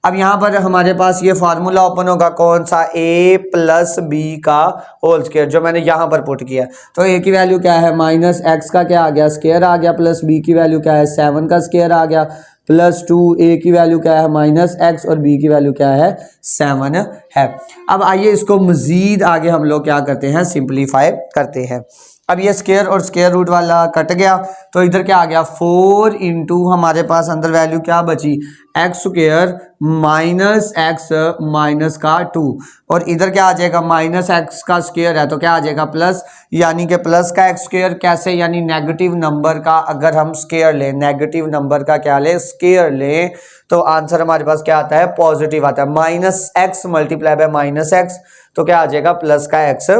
अब यहाँ पर हमारे पास ये फार्मूला ओपन होगा, कौन सा, a प्लस बी का होल स्क्वायर, जो मैंने यहाँ पर पुट किया। तो a की वैल्यू क्या है, माइनस एक्स का क्या आ गया, स्क्वायर आ गया, प्लस b की वैल्यू क्या है, 7 का स्क्वायर आ गया, प्लस 2, a की वैल्यू क्या है माइनस एक्स और b की वैल्यू क्या है 7 है। अब आइए इसको मजीद आगे हम लोग क्या करते हैं, सिंप्लीफाई करते हैं। अब ये स्क्वायर और स्क्वायर रूट वाला कट गया तो इधर क्या आ गया, 4 इंटू हमारे पास अंदर वैल्यू क्या बची, x square minus x minus का 2 और इधर क्या आ जाएगा, माइनस एक्स का स्क्वायर है तो क्या आ जाएगा प्लस, यानी कि प्लस का एक्स स्क्वायर कैसे, यानी नेगेटिव नंबर का अगर हम स्क्वायर लें, नेगेटिव नंबर का क्या लें, स्क्वायर लें, तो आंसर हमारे पास क्या आता है, पॉजिटिव आता है। Minus x multiply by minus x तो क्या आ जाएगा, प्लस का एक्स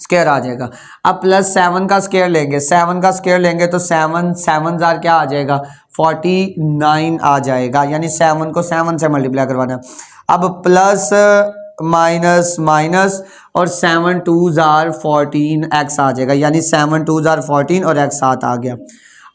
स्क्वायर आ जाएगा। अब प्लस 7 का स्क्वायर लेंगे, 7 का स्क्वायर लेंगे तो 7 जार क्या आ जाएगा, 49 आ जाएगा, यानी 7 को 7 से मल्टीप्लाई करवाना है। अब प्लस माइनस माइनस और 7 2 जार 14 एक्स आ जाएगा, यानी 7 2 जार 14 और एक्स 7 आ गया।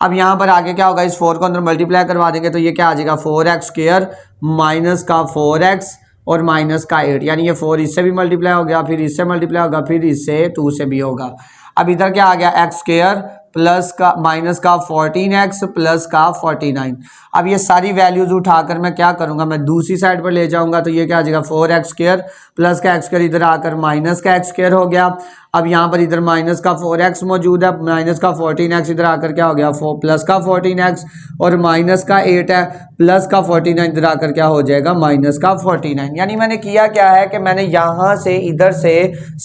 अब यहाँ पर आगे क्या होगा, इस 4 को अंदर मल्टीप्लाई करवा देंगे तो ये क्या आ जाएगा, 4x स्क्वायर माइनस का 4x और माइनस का 8, यानी ये 4 इससे भी मल्टीप्लाई हो गया, फिर इससे मल्टीप्लाई होगा, फिर इससे 2 से भी होगा। अब इधर क्या आ गया, एक्स स्क्वायर प्लस का माइनस का 14x प्लस का 49। अब ये सारी वैल्यूज उठाकर मैं क्या करूंगा, मैं दूसरी साइड पर ले जाऊंगा तो ये क्या आ जाएगा, 4x स्क्वायर प्लस का एक्स स्क्वायर इधर आकर माइनस का एक्स स्क्वायर हो गया। अब यहाँ पर इधर माइनस का 4x मौजूद है, माइनस का 14x इधर आकर क्या हो गया प्लस का 14x, और माइनस का 8 है, प्लस का 49 इधर आकर क्या हो जाएगा माइनस का 49। यानी मैंने किया क्या है कि मैंने यहाँ से इधर से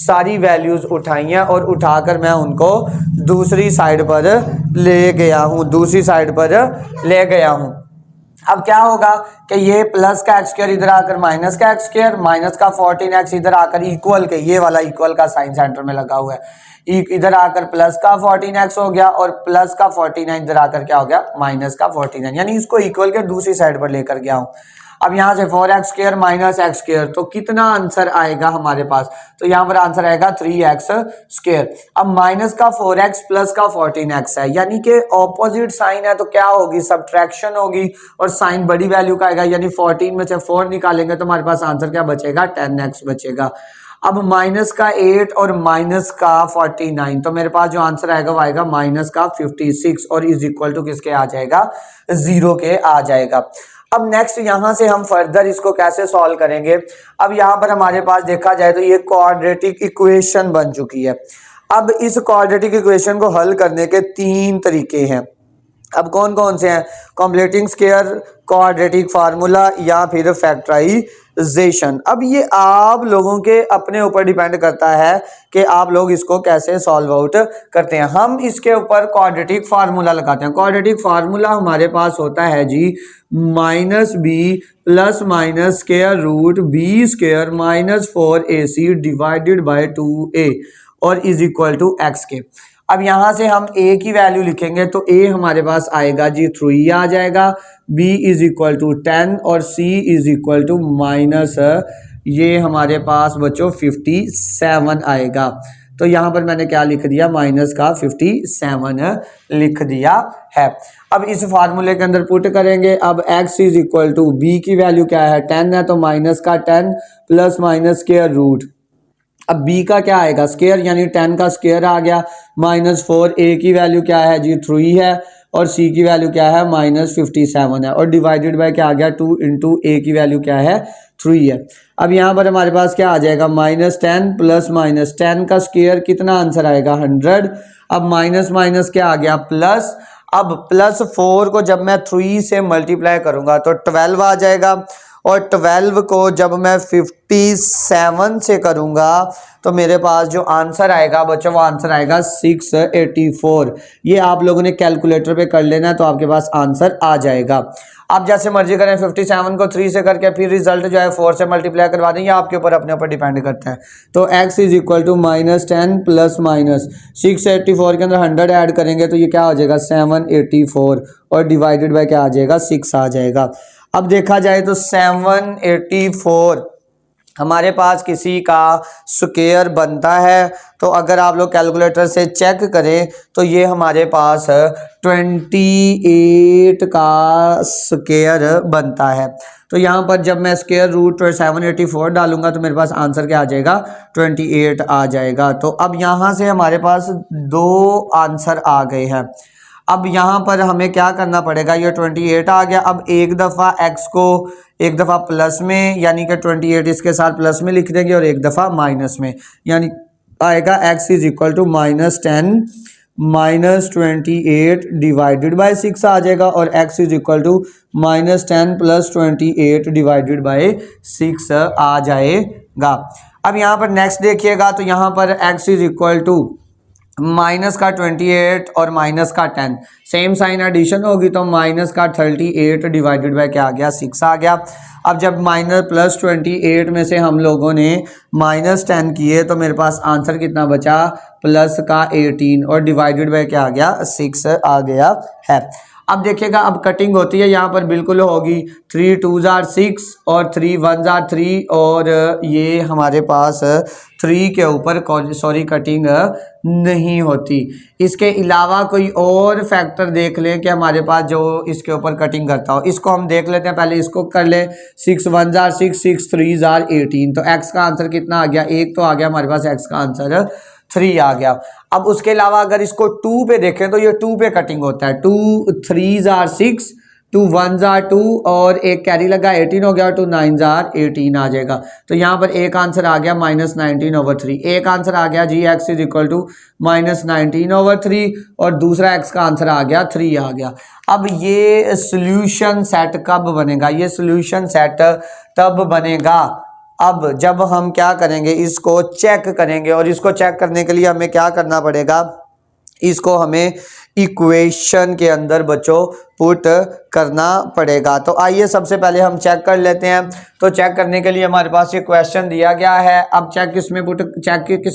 सारी वैल्यूज उठाई हैं और उठाकर मैं उनको दूसरी साइड पर ले गया हूँ, दूसरी साइड पर ले गया हूँ। अब क्या होगा कि ये प्लस का एक्स स्क्वायर इधर आकर माइनस का एक्स स्क्वायर, माइनस का 14x इधर आकर इक्वल के, ये वाला इक्वल का साइन सेंटर में लगा हुआ है, इधर आकर प्लस का 14x हो गया और प्लस का 49 इधर आकर क्या हो गया माइनस का 49, यानी इसको इक्वल के दूसरी साइड पर लेकर गया हूँ। अब यहाँ से 4x square minus x square, तो कितना आंसर आएगा हमारे पास, तो यहाँ पर आंसर आएगा 3x स्क्वायर। अब माइनस का 4x प्लस का 14x है, यानी कि ऑपोजिट साइन है, तो क्या होगी सब्ट्रैक्शन होगी और साइन बड़ी वैल्यू का आएगा, यानी 14 में से 4 निकालेंगे तो हमारे पास आंसर क्या बचेगा 10x बचेगा। अब माइनस का 8 और माइनस का 49, तो मेरे पास जो आंसर आएगा वो आएगा माइनस का 56 और इज इक्वल टू किसके आ जाएगा 0 के आ जाएगा। अब नेक्स्ट यहां से हम फर्दर इसको कैसे सॉल्व करेंगे। अब यहां पर हमारे पास देखा जाए तो ये क्वाड्रेटिक इक्वेशन बन चुकी है। अब इस क्वाड्रेटिक इक्वेशन को हल करने के 3 तरीके हैं। अब कौन कौन से हैं, कॉम्प्लेटिंग स्क्वायर, क्वाड्रेटिक फार्मूला या फिर फैक्टराइजेशन। अब ये आप लोगों के अपने ऊपर डिपेंड करता है कि आप लोग इसको कैसे सॉल्व आउट करते हैं। हम इसके ऊपर क्वाड्रेटिक फार्मूला लगाते हैं। क्वाड्रेटिक फार्मूला हमारे पास होता है जी minus b plus minus square root b square minus 4ac divided by 2a और इज इक्वल टू एक्स के। अब यहां से हम a की वैल्यू लिखेंगे तो a हमारे पास आएगा जी 3 आ जाएगा, b इज इक्वल टू 10 और c is equal to minus ये हमारे पास बच्चों 57 आएगा। तो यहाँ पर मैंने क्या लिख दिया माइनस का 57 लिख दिया है। अब इस फार्मूले के अंदर पुट करेंगे। अब x is equal to b की वैल्यू क्या है 10 है, तो माइनस का 10 प्लस माइनस स्क्वायर रूट, अब b का क्या आएगा स्क्वायर यानी 10 का स्क्वायर आ गया, माइनस 4a की वैल्यू क्या है जी 3 है और c की वैल्यू क्या है माइनस 57 है और डिवाइडेड बाय क्या आ गया 2 इंटू a की वैल्यू क्या है 3 है। अब यहाँ पर हमारे पास क्या आ जाएगा माइनस 10 प्लस माइनस 10 का स्क्वायर कितना आंसर आएगा 100। अब माइनस माइनस क्या आ गया प्लस, अब प्लस 4 को जब मैं 3 से मल्टीप्लाई करूंगा तो 12 आ जाएगा और 12 को जब मैं 57 से करूंगा तो मेरे पास जो आंसर आएगा बच्चों वो आंसर आएगा 684। ये आप लोगों ने कैलकुलेटर पे कर लेना है तो आपके पास आंसर आ जाएगा। आप जैसे मर्जी करें 57 को 3 से करके फिर रिजल्ट जो है 4 से मल्टीप्लाई करवा दें, या आपके ऊपर अपने ऊपर डिपेंड करता है। तो x is equal to minus 10 plus minus 684 के अंदर 100 ऐड करेंगे तो ये क्या हो जाएगा 784 और डिवाइडेड बाय क्या आ जाएगा 6 आ जाएगा। अब देखा जाए तो 784 हमारे पास किसी का स्क्वायर बनता है, तो अगर आप लोग कैलकुलेटर से चेक करें तो ये हमारे पास 28 का स्क्वायर बनता है। तो यहाँ पर जब मैं स्क्वायर रूट 784 डालूंगा तो मेरे पास आंसर क्या आ जाएगा 28 आ जाएगा। तो अब यहाँ से हमारे पास 2 आंसर आ गए हैं। अब यहाँ पर हमें क्या करना पड़ेगा, ये 28 आ गया। अब एक दफ़ा x को एक दफ़ा प्लस में यानी कि 28 इसके साथ प्लस में लिख देंगे और एक दफ़ा माइनस में, यानी आएगा x is equal to minus 10 minus 28 divided by 6 आ जाएगा और x is equal to minus 10 plus 28 divided by 6 आ जाएगा। अब यहाँ पर नेक्स्ट देखिएगा तो यहाँ पर x is equal to minus का 28 और माइनस का 10 सेम साइन एडिशन होगी तो माइनस का 38 डिवाइडेड बाय क्या आ गया 6 आ गया। अब जब माइनस प्लस 28 में से हम लोगों ने माइनस 10 किए तो मेरे पास आंसर कितना बचा प्लस का 18 और डिवाइडेड बाय क्या आ गया 6 आ गया है। अब देखिएगा अब कटिंग होती है यहाँ पर बिल्कुल होगी 3 2s are 6 और 3 1s are 3 और ये हमारे पास 3 के ऊपर सॉरी कटिंग नहीं होती। इसके अलावा कोई और फैक्टर देख लें कि हमारे पास जो इसके ऊपर कटिंग करता हो, इसको हम देख लेते हैं। पहले इसको कर ले 6 1s are 6 6 3s are 18 तो x का आंसर कितना आ गया, एक तो आ गया हमारे पास x का आंसर 3 आ गया। अब उसके अलावा अगर इसको 2 पे देखें तो ये 2 पे कटिंग होता है 2 3s are 6 2 1 जार 2 और एक कैरी लगा 18 हो गया और 2 9 जार 18 आ जाएगा। तो यहाँ पर एक आंसर आ गया -19/3। एक आंसर आ गया जी x इज इक्वल टू -19/3 और दूसरा x का आंसर आ गया 3 आ गया। अब ये सोल्यूशन सेट कब बनेगा? ये सोल्यूशन सेट तब बनेगा अब जब हम क्या करेंगे, इसको चेक करेंगे। और इसको चेक करने के लिए हमें क्या करना पड़ेगा, इसको हमें इक्वेशन के अंदर बच्चों पुट करना पड़ेगा। तो आइए सबसे पहले हम चेक कर लेते हैं। तो चेक करने के लिए हमारे पास ये क्वेश्चन दिया गया है। अब चेक किस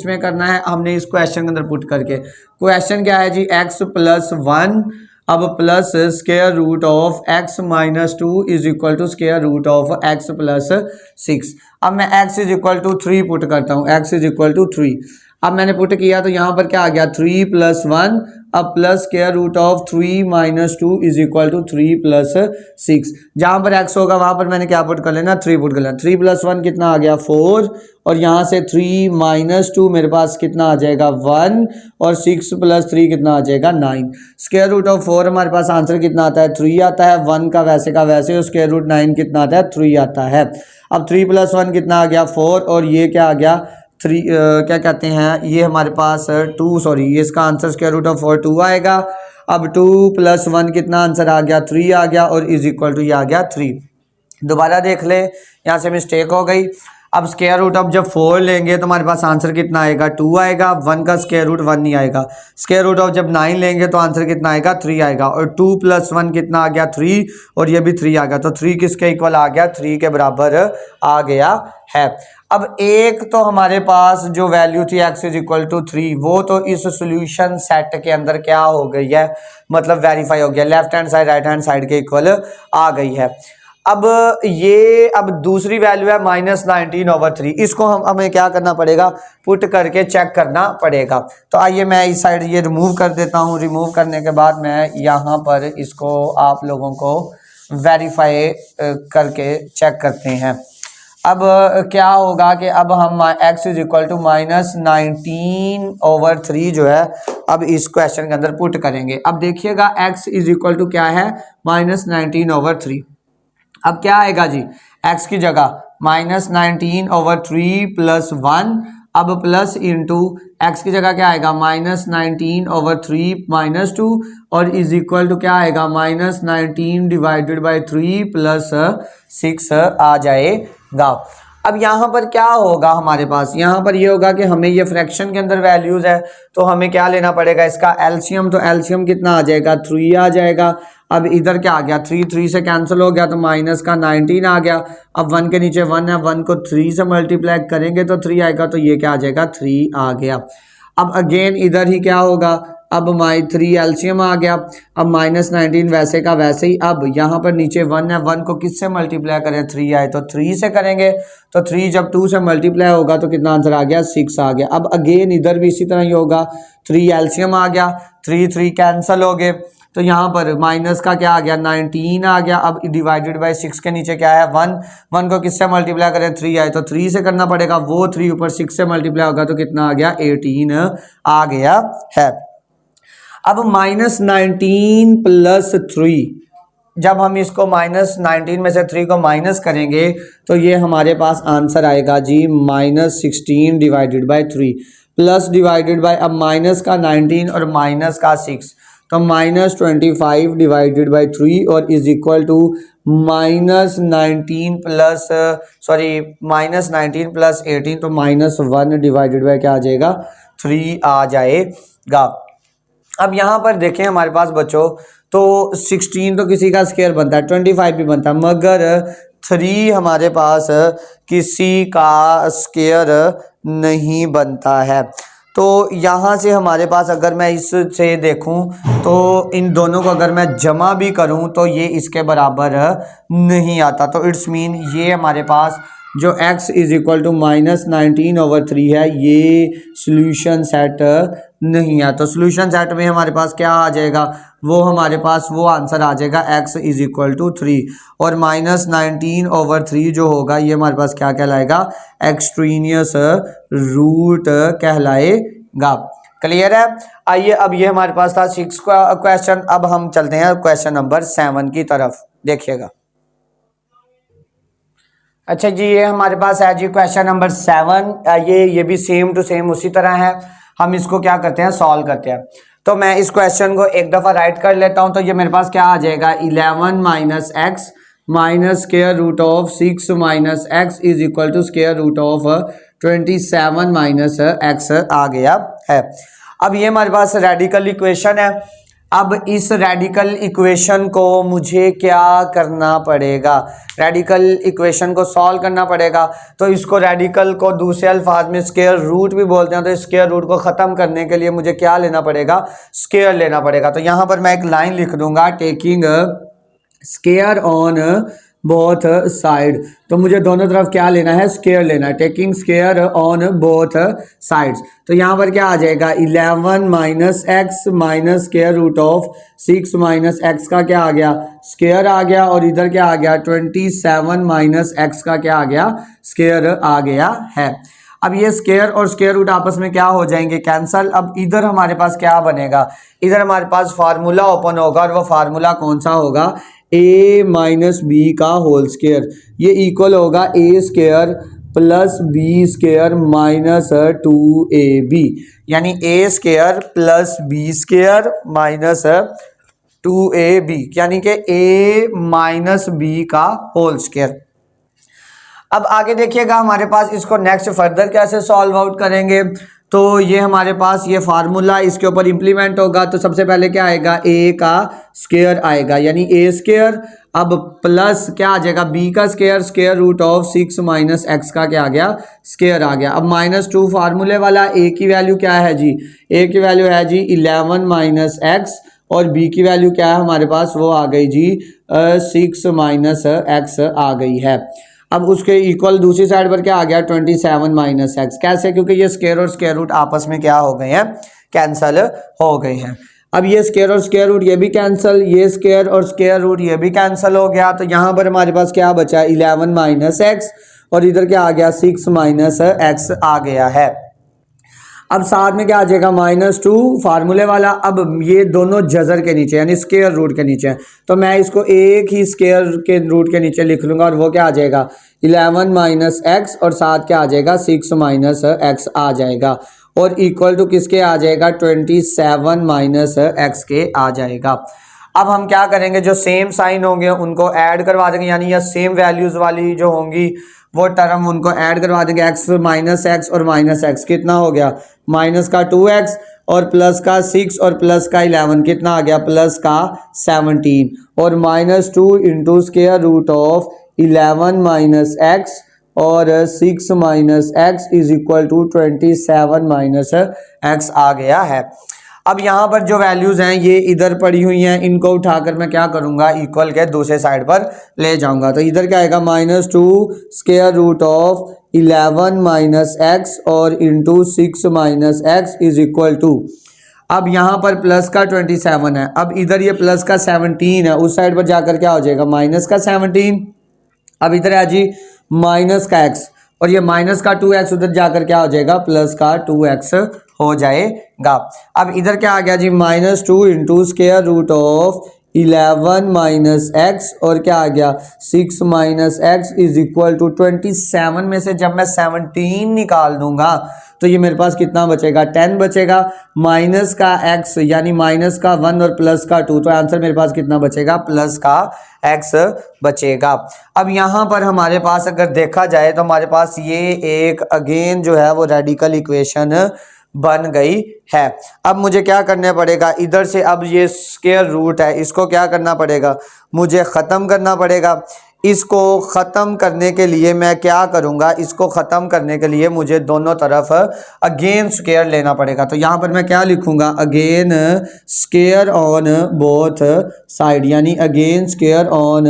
में करना है, हमने इस क्वेश्चन के अंदर पुट करके। क्वेश्चन क्या है जी, x+1 अब plus square root of x-2 is equal to square root of x+6। अब मैं x is equal to 3 put करता हूँ, x इज इक्वल टू 3। अब मैंने पुट किया तो यहाँ पर क्या आ गया 3+1 अब plus square root of 3 - 2 is equal to 3+6। जहाँ पर x होगा वहाँ पर मैंने क्या पुट कर लेना, 3 पुट कर लेना। 3+1 कितना आ गया 4 और यहाँ से 3 - 2 मेरे पास कितना आ जाएगा 1 और 6+3 कितना आ जाएगा 9। स्क्वायर रूट ऑफ 4 हमारे पास आंसर कितना आता है 3 आता है। 1 का वैसे और स्क्वायर रूट 9 कितना आता है 3 आता है। अब 3+1 कितना आ गया 4 और ये क्या आ गया 3 क्या कहते हैं, ये हमारे पास 2 सॉरी ये इसका आंसर स्क्वायर रूट ऑफ 4 2 आएगा। अब 2+1 कितना आंसर आ गया 3 आ गया और इज इक्वल टू ये आ गया 3। दोबारा देख ले, यहाँ से मिस्टेक हो गई। अब स्क्वायर रूट ऑफ जब 4 लेंगे तो हमारे पास आंसर कितना आएगा 2 आएगा। 1 का स्क्वायर रूट 1 नहीं आएगा। स्क्वायर रूट ऑफ जब 9 लेंगे तो आंसर कितना आएगा 3 आएगा और 2+1 कितना आ गया 3 और ये भी 3 आ गया। तो 3 किसके इक्वल आ गया 3 के बराबर आ गया है। अब एक तो हमारे पास जो वैल्यू थी x इज इक्वल टू 3 वो तो इस सोल्यूशन सेट के अंदर क्या हो गई है, मतलब वेरीफाई हो गया, left hand side right hand side के इक्वल आ गई है। अब दूसरी वैल्यू है -19/3। इसको हमें क्या करना पड़ेगा, पुट करके चेक करना पड़ेगा। तो आइए मैं इस साइड ये रिमूव कर देता हूँ। रिमूव करने के बाद मैं यहाँ पर इसको आप लोगों को वेरीफाई करके चेक करते हैं। अब क्या होगा कि अब हम x इज इक्वल टू -19/3 जो है अब इस क्वेश्चन के अंदर पुट करेंगे। अब देखिएगा x इज इक्वल टू क्या है -19/3। अब क्या आएगा जी, x की जगह -19/3 + 1 अब प्लस इंटू x की जगह क्या आएगा -19/3 - 2 और इज इक्वल टू क्या आएगा -19/3 + 6 आ जाएगा। अब यहाँ पर क्या होगा हमारे पास, यहाँ पर ये होगा कि हमें ये फ्रैक्शन के अंदर वैल्यूज है तो हमें क्या लेना पड़ेगा इसका एलसीएम। तो एलसीएम कितना आ जाएगा 3 आ जाएगा। अब इधर क्या आ गया 3 से कैंसिल हो गया तो माइनस का 19 आ गया। अब 1 के नीचे 1 है, 1 को 3 से मल्टीप्लाई करेंगे तो 3 आएगा। तो ये क्या आ जाएगा 3 आ गया। अब अगेन इधर ही क्या होगा, अब 3 एलसीएम आ गया। अब -19 वैसे का वैसे ही। अब यहाँ पर नीचे 1 है, 1 को किससे मल्टीप्लाई करें 3 आए तो 3 से करेंगे। तो 3 जब 2 से मल्टीप्लाई होगा तो कितना आंसर आ गया 6 आ गया। अब अगेन इधर भी इसी तरह ही होगा, 3 एलसीएम आ गया, 3 कैंसिल हो गए तो यहाँ पर माइनस का क्या आ गया 19 आ गया। अब डिवाइडेड बाय 6 के नीचे क्या है 1, 1 को किससे मल्टीप्लाई करें 3 आए तो 3 से करना पड़ेगा। वो 3 ऊपर 6 से मल्टीप्लाई होगा तो कितना आ गया 18 आ गया है। अब -19 + 3 जब हम इसको -19 में से 3 को माइनस करेंगे तो ये हमारे पास आंसर आएगा जी -16/3 प्लस डिवाइडेड बाय अब माइनस का 19 और माइनस का 6 तो -25/3 और इज इक्वल टू -19 + 18 तो -1 डिवाइडेड बाय क्या आ जाएगा 3 आ जाएगा। अब यहाँ पर देखें हमारे पास बच्चों तो 16 तो किसी का स्क्वायर बनता है, 25 भी बनता है, मगर 3 हमारे पास किसी का स्क्वायर नहीं बनता है। तो यहाँ से हमारे पास अगर मैं इससे देखूं तो इन दोनों को अगर मैं जमा भी करूं तो ये इसके बराबर नहीं आता। तो इट्स मीन ये हमारे पास जो x इज इक्वल टू -19/3 है ये सोल्यूशन सेट नहीं है। तो सोल्यूशन सेट में हमारे पास क्या आ जाएगा, वो हमारे पास वो आंसर आ जाएगा x इज इक्वल टू 3 और -19/3 जो होगा ये हमारे पास क्या कहलाएगा एक्सट्रेनियस रूट कहलाएगा। क्लियर है। आइए अब ये हमारे पास था 6 का क्वेश्चन। अब हम चलते हैं क्वेश्चन नंबर 7 की तरफ। देखिएगा। अच्छा जी, ये हमारे पास है जी क्वेश्चन नंबर 7। ये भी सेम टू सेम उसी तरह है। हम इसको क्या करते हैं, सॉल्व करते हैं। तो मैं इस क्वेश्चन को एक दफ़ा राइट कर लेता हूं। तो ये मेरे पास क्या आ जाएगा, 11 minus x minus square root of 6 minus x is equal to square root of 27 minus x आ गया है। अब ये हमारे पास रेडिकल इक्वेशन है। अब इस रेडिकल इक्वेशन को मुझे क्या करना पड़ेगा, रेडिकल इक्वेशन को सॉल्व करना पड़ेगा। तो इसको रेडिकल को दूसरे अल्फाज में स्क्वायर रूट भी बोलते हैं। तो स्क्वायर रूट को ख़त्म करने के लिए मुझे क्या लेना पड़ेगा, स्क्वायर लेना पड़ेगा। तो यहाँ पर मैं एक लाइन लिख दूंगा, taking square on both side. तो मुझे दोनों तरफ क्या लेना है, स्क्वायर लेना है, taking square on both sides. तो यहाँ पर क्या आ जाएगा, 11 minus x minus square root of 6 minus x का क्या आ गया, स्क्वायर आ गया। और इधर क्या आ गया, 27 माइनस एक्स का क्या आ गया, स्क्वायर आ गया है। अब ये स्क्वायर और स्क्वायर रूट आपस में क्या हो जाएंगे, कैंसल। अब इधर हमारे पास क्या बनेगा, इधर हमारे पास फार्मूला ओपन होगा और वो फार्मूला कौन सा होगा, a माइनस बी का होल स्क्वायर। ये इक्वल होगा a square plus b square minus 2ab, यानी a square plus b square minus 2ab, यानी कि a माइनस बी का होल स्क्वायर। अब आगे देखिएगा हमारे पास इसको नेक्स्ट फर्दर कैसे सॉल्व आउट करेंगे। तो ये हमारे पास ये फार्मूला इसके ऊपर इंप्लीमेंट होगा। तो सबसे पहले क्या आएगा, a का स्क्वायर आएगा, यानी a स्क्वायर। अब प्लस क्या आ जाएगा, b का square, square root of 6 minus x का क्या आ गया, स्क्वायर आ गया। अब -2 फार्मूले वाला, a की वैल्यू क्या है जी, a की वैल्यू है जी 11 माइनस एक्स और b की वैल्यू क्या है हमारे पास, वो आ गई जी 6 माइनस एक्स आ गई है। अब उसके इक्वल दूसरी साइड पर क्या आ गया, 27 माइनस एक्स। कैसे, क्योंकि ये स्क्वायर और स्क्वायर रूट आपस में क्या हो गए हैं, कैंसल हो गए हैं। अब ये स्क्वायर और स्क्वायर रूट ये भी कैंसल, ये स्क्वायर और स्क्वायर रूट ये भी कैंसल हो गया। तो यहाँ पर हमारे पास क्या बचा, 11 माइनस एक्स और इधर क्या आ गया, 6 माइनस एक्स आ गया है। अब साथ में क्या आ जाएगा, -2 फार्मूले वाला। अब ये दोनों जजर के नीचे यानी स्क्वायर रूट के नीचे, तो मैं इसको एक ही स्क्वायर के रूट के नीचे लिख लूंगा और वो क्या आ जाएगा, 11 माइनस एक्स और साथ क्या आ जाएगा, 6 माइनस एक्स आ जाएगा। और इक्वल टू किसके आ जाएगा, 27 माइनस एक्स के आ जाएगा। अब हम क्या करेंगे, जो सेम साइन होंगे उनको ऐड करवा देंगे, यानी यह सेम वैल्यूज वाली जो होंगी वो टर्म उनको ऐड करवा देंगे। x माइनस एक्स और माइनस एक्स कितना हो गया, माइनस का 2x और प्लस का 6 और प्लस का 11 कितना आ गया, प्लस का 17 और -2 into square root of 11 minus x और 6 minus x is equal to 27 minus x आ गया है। अब यहाँ पर जो वैल्यूज हैं ये इधर पड़ी हुई हैं, इनको उठाकर मैं क्या करूँगा, इक्वल के दूसरे साइड पर ले जाऊँगा। तो इधर क्या आएगा, -2 square root of 11 minus x और into 6 minus x is equal to, अब यहाँ पर प्लस का 27 है, अब इधर ये प्लस का 17 है, उस साइड पर जाकर क्या हो जाएगा, माइनस का 17। अब इधर है जी माइनस का x और ये माइनस का 2x उधर जाकर क्या हो जाएगा, प्लस का 2x हो जाएगा। अब इधर क्या आ गया जी, -2 into square root of 11 minus x और क्या आ गया 6 minus x is equal to 27 में से जब मैं 17 निकाल दूंगा तो ये मेरे पास कितना बचेगा, 10 बचेगा। माइनस का x यानी माइनस का 1 और प्लस का 2, तो आंसर मेरे पास कितना बचेगा, प्लस का x बचेगा। अब यहाँ पर हमारे पास अगर देखा जाए तो हमारे पास ये एक अगेन जो है वो रेडिकल इक्वेशन बन गई है। अब मुझे क्या करना पड़ेगा, इधर से अब ये स्क्वायर रूट है इसको क्या करना पड़ेगा, मुझे ख़त्म करना पड़ेगा। इसको ख़त्म करने के लिए मैं क्या करूँगा, इसको ख़त्म करने के लिए मुझे दोनों तरफ अगेन स्क्वायर लेना पड़ेगा। तो यहाँ पर मैं क्या लिखूँगा, again square on both side, यानी again square on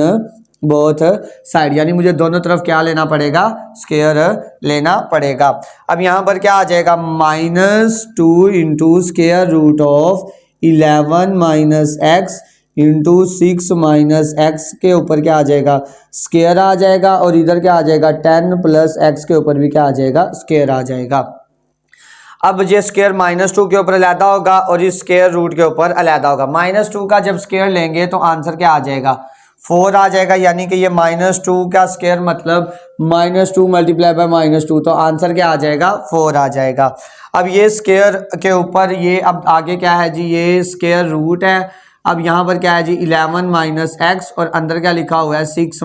both side, यानी मुझे दोनों तरफ क्या लेना पड़ेगा, स्क्वायर लेना पड़ेगा। अब यहाँ पर क्या आ जाएगा, -2 into square root of 11 minus x into 6 minus x के ऊपर क्या आ जाएगा, स्क्वायर आ जाएगा। और इधर क्या आ जाएगा, 10 प्लस एक्स के ऊपर भी क्या आ जाएगा, स्क्वायर आ जाएगा। अब ये स्क्वायर -2 के ऊपर अलहदा होगा और इस स्क्वायर रूट के ऊपर अलहदा होगा। -2 का जब स्क्वायर लेंगे तो आंसर क्या आ जाएगा, 4 आ जाएगा, यानी कि ये -2 का स्क्वायर मतलब -2 मल्टीप्लाई बाय -2, तो आंसर क्या आ जाएगा 4 आ जाएगा। अब ये स्क्वायर के ऊपर ये अब आगे क्या है जी, ये स्क्वायर रूट है। अब यहाँ पर क्या है जी 11 - x और अंदर क्या लिखा हुआ है 6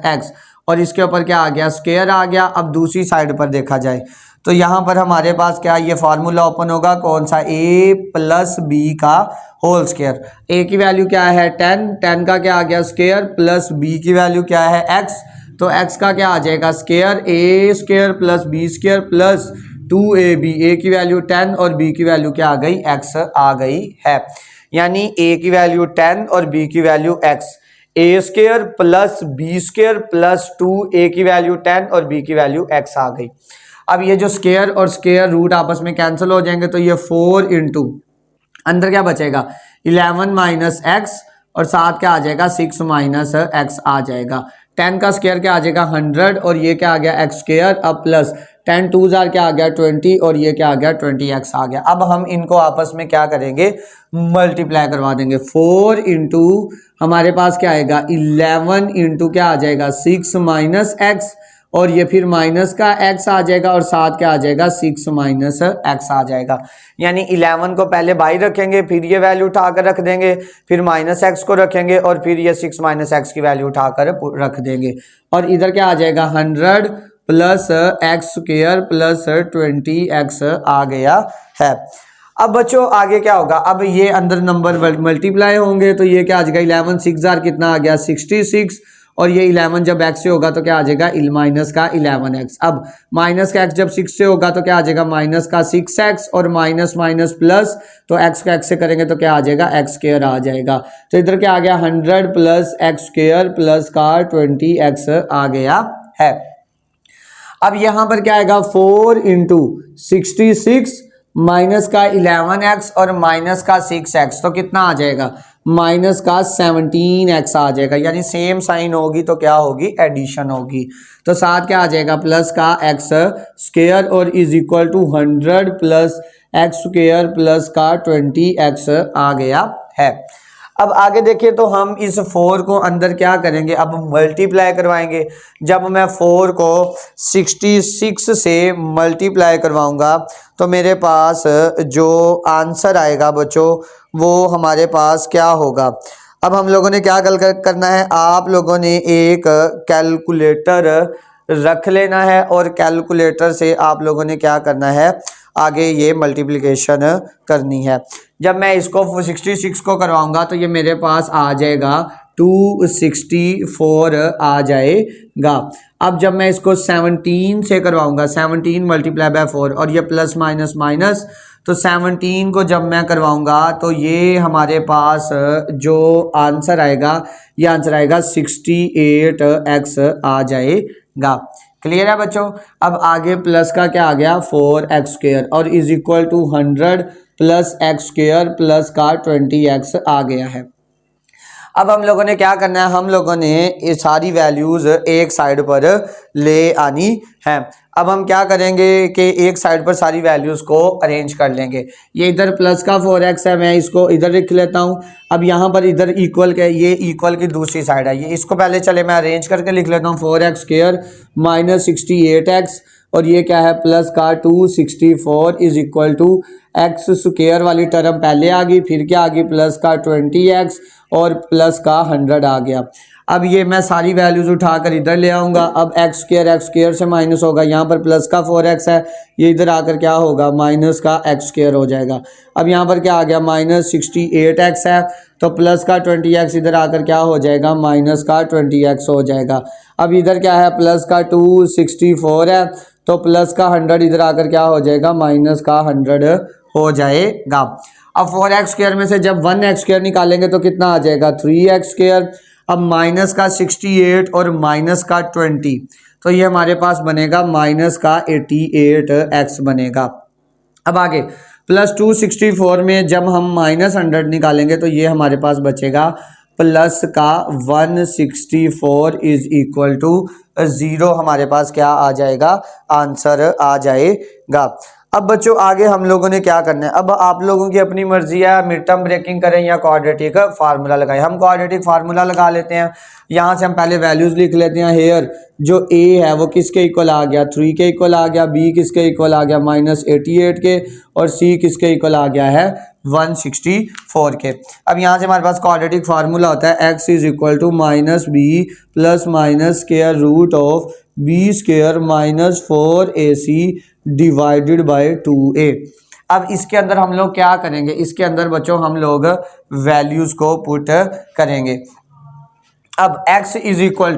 - x और इसके ऊपर क्या आ गया स्क्वायर आ गया। अब दूसरी साइड पर देखा जाए तो यहाँ पर हमारे पास क्या ये फार्मूला ओपन होगा, कौन सा, a + b का होल स्क्वायर। a की वैल्यू क्या है 10 का क्या आ गया स्क्वायर प्लस b की वैल्यू क्या है x, तो x का क्या आ जाएगा square, a² + b² plus 2ab। a की वैल्यू 10 और b की वैल्यू क्या आ गई x आ गई है, यानी a की वैल्यू 10 और b की value x, a² + b² plus 2a की वैल्यू 10 और b की वैल्यू x आ गई। अब ये जो स्क्वायर और स्क्वायर रूट आपस में कैंसिल हो जाएंगे, तो ये 4 इंटू अंदर क्या बचेगा 11 - x और साथ क्या आ जाएगा 6 - x आ जाएगा। 10 का स्क्वायर क्या आ जाएगा 100 और ये क्या आ गया x², अब प्लस 10 2 क्या आ गया 20 और ये क्या आ गया 20x आ गया। अब हम इनको आपस में क्या करेंगे मल्टीप्लाई करवा देंगे। 4 इंटू हमारे पास क्या आएगा 11 इंटू क्या आ जाएगा 6 - x और ये फिर माइनस का x आ जाएगा और साथ क्या आ जाएगा 6 - x आ जाएगा, यानी 11 को पहले बाई रखेंगे, फिर ये वैल्यू उठाकर रख देंगे, फिर -x को रखेंगे और फिर ये 6 - x की वैल्यू उठाकर रख देंगे और इधर क्या आ जाएगा 100 प्लस x² प्लस 20x आ गया है। अब बच्चों आगे क्या होगा, अब ये अंदर नंबर मल्टीप्लाई होंगे तो ये क्या आ जाएगा 11 6 कितना आ गया 66 और ये 11 जब x से होगा तो क्या आ जाएगा माइनस का 11x। अब माइनस का x जब 6 से होगा तो क्या आ जाएगा माइनस का 6x और माइनस माइनस प्लस, तो x का x से करेंगे तो क्या आ जाएगा x² आ जाएगा। तो इधर क्या आ गया 100 प्लस x² प्लस का 20x आ गया है। अब यहां पर क्या आएगा 4 इंटू 66 माइनस का 11x और माइनस का 6x, तो कितना आ जाएगा माइनस का 17x आ जाएगा, यानी सेम साइन होगी तो क्या होगी एडिशन होगी। तो साथ क्या आ जाएगा प्लस का x² और is equal to 100 plus x² plus का 20x आ गया है। अब आगे देखिए तो हम इस 4 को अंदर क्या करेंगे अब मल्टीप्लाई करवाएंगे। जब मैं 4 को 66 से मल्टीप्लाई करवाऊंगा तो मेरे पास जो आंसर आएगा बच्चों वो हमारे पास क्या होगा। अब हम लोगों ने क्या करना है, आप लोगों ने एक कैलकुलेटर रख लेना है और कैलकुलेटर से आप लोगों ने क्या करना है आगे ये मल्टीप्लिकेशन करनी है। जब मैं इसको 66 को करवाऊंगा तो ये मेरे पास आ जाएगा 264 आ जाएगा। अब जब मैं इसको 17 से करवाऊंगा 17 मल्टीप्लाई बाय 4 और ये प्लस माइनस माइनस, तो 17 को जब मैं करवाऊंगा तो ये हमारे पास जो आंसर आएगा ये आंसर आएगा 68x आ जाएगा। क्लियर है बच्चों। अब आगे प्लस का क्या आ गया 4x² और is equal to 100 plus x² plus का 20x आ गया है। अब हम लोगों ने क्या करना है, हम लोगों ने ये सारी वैल्यूज एक साइड पर ले आनी है। अब हम क्या करेंगे कि एक साइड पर सारी वैल्यूज को अरेंज कर लेंगे। ये इधर प्लस का 4x है, मैं इसको इधर लिख लेता हूँ। अब यहाँ पर इधर इक्वल के ये इक्वल की दूसरी साइड है, ये इसको पहले चले मैं अरेंज करके लिख लेता हूँ 4x² माइनस 68x और ये क्या है प्लस का 264 इज इक्वल टू x² वाली टर्म पहले आ गई, फिर क्या आ गई प्लस का 20x और प्लस का 100 आ गया। अब ये मैं सारी वैल्यूज उठाकर इधर ले आऊँगा। अब x² से माइनस होगा, यहाँ पर प्लस का 4x है, ये इधर आकर क्या होगा माइनस का x² हो जाएगा। अब यहाँ पर क्या आ गया माइनस 68x है, तो प्लस का 20x इधर आकर क्या हो जाएगा माइनस का 20x हो जाएगा। अब इधर क्या है प्लस का 264 है, तो प्लस का 100 इधर आकर क्या हो जाएगा माइनस का 100 हो जाएगा। अब 4x² में से जब 1x² निकालेंगे तो कितना आ जाएगा 3x²। अब माइनस का 68 और माइनस का 20, तो ये हमारे पास बनेगा माइनस का 88x बनेगा। अब आगे प्लस 264 में जब हम माइनस 100 निकालेंगे तो ये हमारे पास बचेगा प्लस का 164 इज इक्वल टू 0 हमारे पास क्या आ जाएगा आंसर आ जाएगा। अब बच्चों आगे हम लोगों ने क्या करना है, अब आप लोगों की अपनी मर्जी है, मिड टर्म ब्रेकिंग करें या क्वाड्रेटिक फार्मूला लगाएं। हम क्वाड्रेटिक फार्मूला लगा लेते हैं। यहाँ से हम पहले वैल्यूज लिख लेते हैं। हेयर जो ए है वो किसके इक्वल आ गया, 3 के इक्वल आ गया, बी किसके इक्वल आ गया -88 के, और सी किसके इक्वल आ गया है 164 के। अब यहाँ से हमारे पास क्वाड्रेटिक फार्मूला होता है x is equal to -b plus minus square root of b square -4ac divided by 2a। अब इसके अंदर हम लोग क्या करेंगे, इसके अंदर बच्चों हम लोग वैल्यूज को पुट करेंगे। अब x इज इक्वल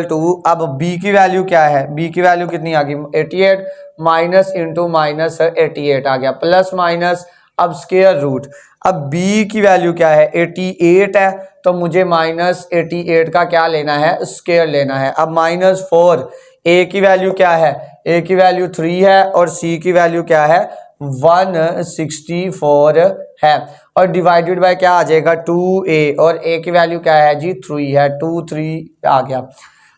टू अब b की वैल्यू क्या है, b की वैल्यू कितनी आ गई 88 माइनस इंटू माइनस 88 आ गया प्लस माइनस अब स्क्वायर रूट। अब b की वैल्यू क्या है 88 है, तो मुझे -88 का क्या लेना है स्क्वायर लेना है। अब -4 a की वैल्यू क्या है, a की वैल्यू 3 है और c की वैल्यू क्या है 164 है, और डिवाइडेड बाय क्या आ जाएगा 2a, और a की वैल्यू क्या है जी 3 है, 2 3 आ गया।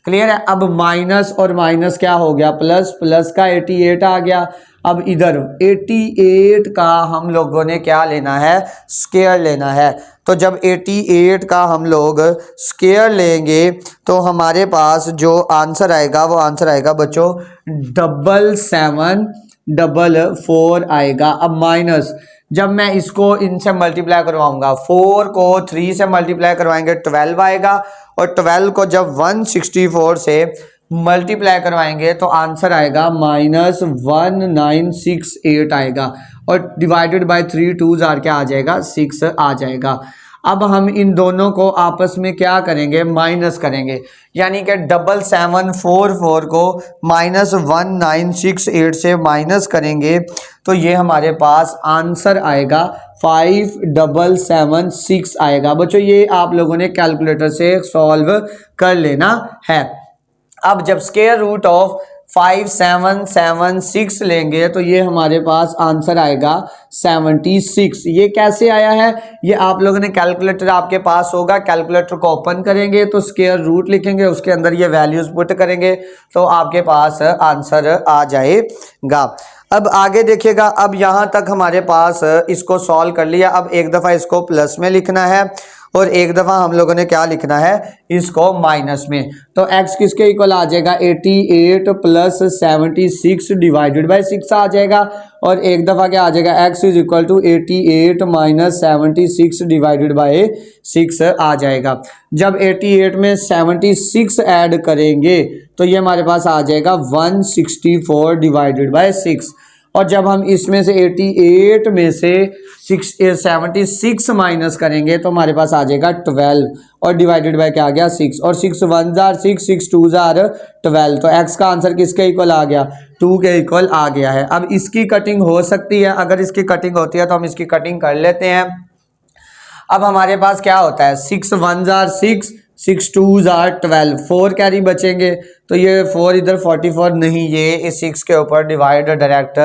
क्लियर है। अब माइनस और माइनस क्या हो गया प्लस, प्लस का 88 आ गया। अब इधर 88 का हम लोगों ने क्या लेना है स्क्वायर लेना है। तो जब 88 का हम लोग स्क्वायर लेंगे तो हमारे पास जो आंसर आएगा वो आंसर आएगा बच्चों 7744 आएगा। अब माइनस जब मैं इसको इनसे मल्टीप्लाई करवाऊंगा, 4 को 3 से मल्टीप्लाई करवाएंगे 12 आएगा, और 12 को जब 164 से मल्टीप्लाई करवाएंगे तो आंसर आएगा -1968 आएगा, और डिवाइडेड बाय 3 2 क्या आ जाएगा 6 आ जाएगा। अब हम इन दोनों को आपस में क्या करेंगे माइनस करेंगे, यानी कि 7744 को -1968 से माइनस करेंगे तो ये हमारे पास आंसर आएगा 5776 आएगा। बच्चों ये आप लोगों ने कैलकुलेटर से सॉल्व कर लेना है। अब जब स्क्वायर रूट ऑफ 5776 लेंगे तो ये हमारे पास आंसर आएगा 76। ये कैसे आया है, ये आप लोगों ने कैलकुलेटर आपके पास होगा, कैलकुलेटर को ओपन करेंगे तो स्क्वायर रूट लिखेंगे, उसके अंदर ये वैल्यूज पुट करेंगे तो आपके पास आंसर आ जाएगा। अब आगे देखिएगा, अब यहाँ तक हमारे पास इसको सॉल्व कर लिया। अब एक दफ़ा इसको प्लस में लिखना है और एक दफ़ा हम लोगों ने क्या लिखना है इसको माइनस में। तो x किसके इक्वल आ जाएगा 88 प्लस 76 डिवाइडेड बाय 6 आ जाएगा, और एक दफ़ा क्या आ जाएगा x is equal to 88 minus 76 divided by 6 आ जाएगा। जब 88 में 76 ऐड करेंगे तो ये हमारे पास आ जाएगा 164 डिवाइडेड बाय 6, और जब हम इसमें से 88 में से 76 माइनस करेंगे तो हमारे पास आ जाएगा 12, और डिवाइडेड बाय क्या आ गया 6, और 6 1 जार 6 6 2 जार 12। तो x का आंसर किसके इक्वल आ गया 2 के इक्वल आ गया है। अब इसकी कटिंग हो सकती है, अगर इसकी कटिंग होती है तो हम इसकी कटिंग कर लेते हैं। अब हमारे पास क्या होता है 6 1 जार 6 6 2 जार 12, 4 कैरी बचेंगे, तो ये 4 इधर 44 नहीं, ये इस 6 के ऊपर डिवाइड डायरेक्ट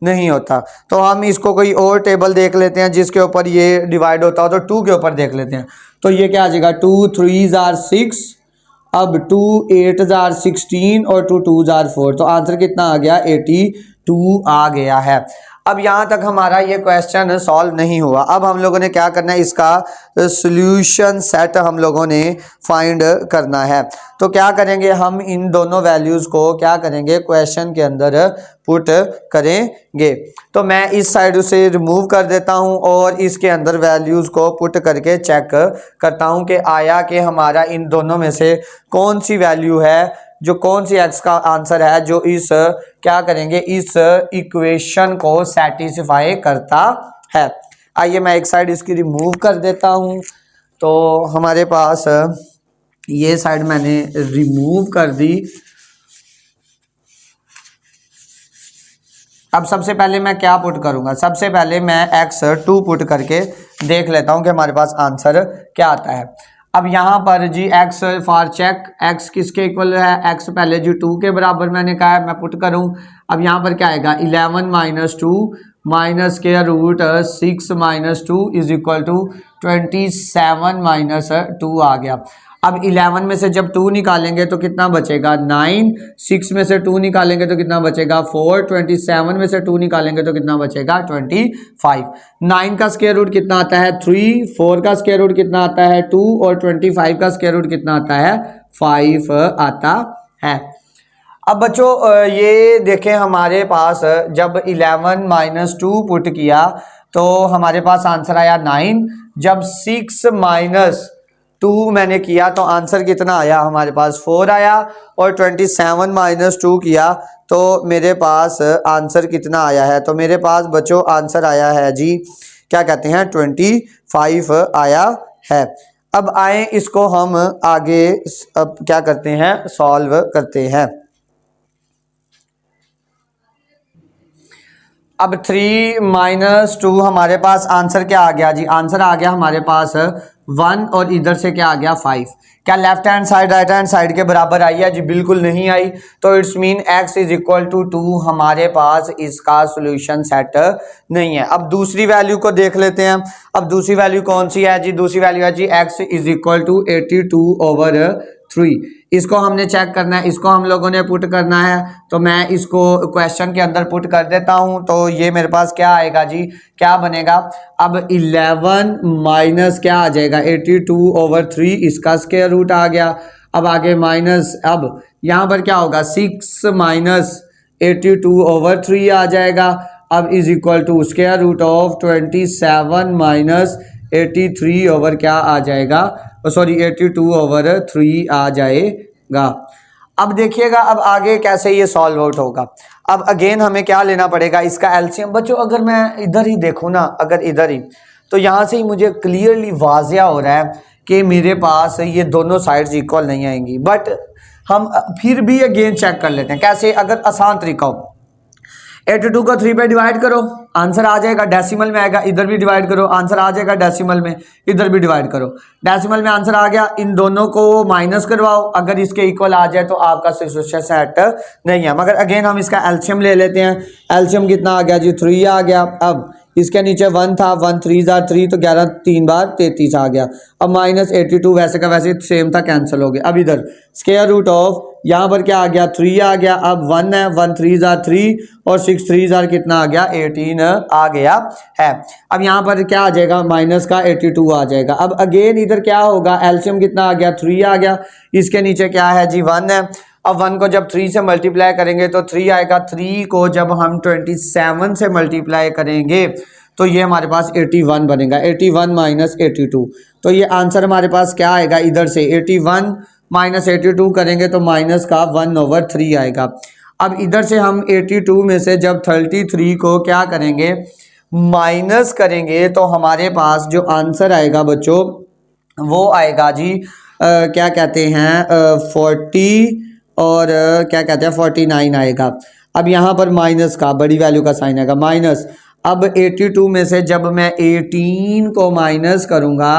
नहीं होता। तो हम इसको कोई और टेबल देख लेते हैं जिसके ऊपर ये डिवाइड होता हो, तो 2 के ऊपर देख लेते हैं। तो ये क्या आ जाएगा 2 3 जार 6, अब 2 8 जार 16 और 2 2 जार 4, तो आंसर कितना आ गया 82 आ गया है। अब यहाँ तक हमारा ये क्वेश्चन सॉल्व नहीं हुआ। अब हम लोगों ने क्या करना है इसका सॉल्यूशन सेट हम लोगों ने फाइंड करना है। तो क्या करेंगे हम इन दोनों वैल्यूज़ को क्या करेंगे क्वेश्चन के अंदर पुट करेंगे। तो मैं इस साइड से रिमूव कर देता हूँ और इसके अंदर वैल्यूज़ को पुट करके चेक करता हूँ कि आया कि हमारा इन दोनों में से कौन सी वैल्यू है, जो कौन सी x का आंसर है जो इस क्या करेंगे इस इक्वेशन को सेटिस्फाई करता है। आइए मैं एक साइड इसकी रिमूव कर देता हूँ। तो हमारे पास ये साइड मैंने रिमूव कर दी। अब सबसे पहले मैं क्या पुट करूँगा, सबसे पहले मैं x2 पुट करके देख लेता हूँ कि हमारे पास आंसर क्या आता है। अब यहाँ पर जी x फॉर चेक, x किसके इक्वल है, x पहले जी 2 के बराबर मैंने कहा है, मैं पुट करूँ। अब यहाँ पर क्या आएगा 11 minus 2 minus square root 6 minus 2 is equal to 27 minus 2 आ गया। अब 11 में से जब 2 निकालेंगे तो कितना बचेगा 9, 6 में से 2 निकालेंगे तो कितना बचेगा 4, 27 में से 2 निकालेंगे तो कितना बचेगा 25। 9 का स्क्वायर रूट कितना आता है 3, 4 का स्क्वायर रूट कितना आता है 2 और 25 का स्क्वायर रूट कितना आता है 5 आता है। अब बच्चों ये देखें हमारे पास जब 11 माइनस 2 पुट किया तो हमारे पास आंसर आया 9। जब 6 माइनस 2 मैंने किया तो आंसर कितना आया हमारे पास 4 आया, और 27 माइनस 2 किया तो मेरे पास आंसर कितना आया है, तो मेरे पास बच्चों आंसर आया है जी क्या कहते हैं 25 आया है। अब आए इसको हम आगे अब क्या करते हैं सॉल्व करते हैं। अब 3 माइनस 2 हमारे पास आंसर क्या आ गया जी, आंसर आ गया हमारे पास 1 और इधर से क्या आ गया 5। क्या left hand side right hand side के बराबर आई है जी, बिल्कुल नहीं आई। तो it's mean x is equal to 2 हमारे पास इसका सोल्यूशन सेट नहीं है। अब दूसरी वैल्यू को देख लेते हैं। अब दूसरी वैल्यू कौन सी है जी, दूसरी वैल्यू है जी x इज इक्वल टू 82/3। इसको हमने चेक करना है, इसको हम लोगों ने पुट करना है। तो मैं इसको क्वेश्चन के अंदर पुट कर देता हूं। तो ये मेरे पास क्या आएगा जी, क्या बनेगा। अब 11 माइनस क्या आ जाएगा 82/3, इसका स्क्वायर रूट आ गया। अब आगे माइनस, अब यहाँ पर क्या होगा 6 माइनस 82/3 आ जाएगा। अब is equal to square root of 27 minus 83 over क्या आ जाएगा, सॉरी 82/3 आ जाएगा। अब देखिएगा अब आगे कैसे ये सॉल्व आउट होगा। अब अगेन हमें क्या लेना पड़ेगा, इसका एलसीएम। बच्चों अगर मैं इधर ही देखूँ ना, अगर इधर ही, तो यहाँ से ही मुझे क्लियरली वाजिया हो रहा है कि मेरे पास ये दोनों साइड्स इक्वल नहीं आएंगी। बट हम फिर भी अगेन चेक कर लेते हैं कैसे, अगर आसान तरीका हो 82 को 3 पे डिवाइड करो आंसर आ जाएगा, डेसिमल में आएगा। इधर भी डिवाइड करो आंसर आ जाएगा डेसिमल में, इधर भी डिवाइड करो डेसिमल में आंसर आ गया। इन दोनों को माइनस करवाओ, अगर इसके इक्वल आ जाए तो आपका सोल्यूशन सेट नहीं है। मगर अगेन हम इसका एलसीएम ले लेते हैं। एलसीएम कितना आ गया जी 3 आ गया। अब इसके नीचे 1 था, 1 3 जार 3 तो 11 3 बार 33 आ गया। अब माइनस 82 वैसे का वैसे सेम था, कैंसिल हो गया। अब इधर स्क्वायर रूट ऑफ यहाँ पर क्या आ गया 3 आ गया। अब 1 है, 1 3 जार 3 और 6 3 जार कितना आ गया 18 आ गया है। अब यहाँ पर क्या आ जाएगा माइनस का 82 आ जाएगा। अब अगेन इधर क्या होगा, एलसीएम कितना आ गया 3 आ गया। इसके नीचे क्या है जी 1 है। अब 1 को जब 3 से मल्टीप्लाई करेंगे तो 3 आएगा। 3 को जब हम 27 से मल्टीप्लाई करेंगे तो ये हमारे पास 81 बनेगा। 81 माइनस 82, तो ये आंसर हमारे पास क्या आएगा, इधर से 81 माइनस 82 करेंगे तो माइनस का 1/3 आएगा। अब इधर से हम 82 में से जब 33 को क्या करेंगे माइनस करेंगे तो हमारे पास जो आंसर आएगा बच्चों वो आएगा जी क्या कहते हैं 40 और क्या कहते हैं 49 आएगा। अब यहाँ पर माइनस का बड़ी वैल्यू का साइन आएगा माइनस। अब 82 में से जब मैं 18 को माइनस करूँगा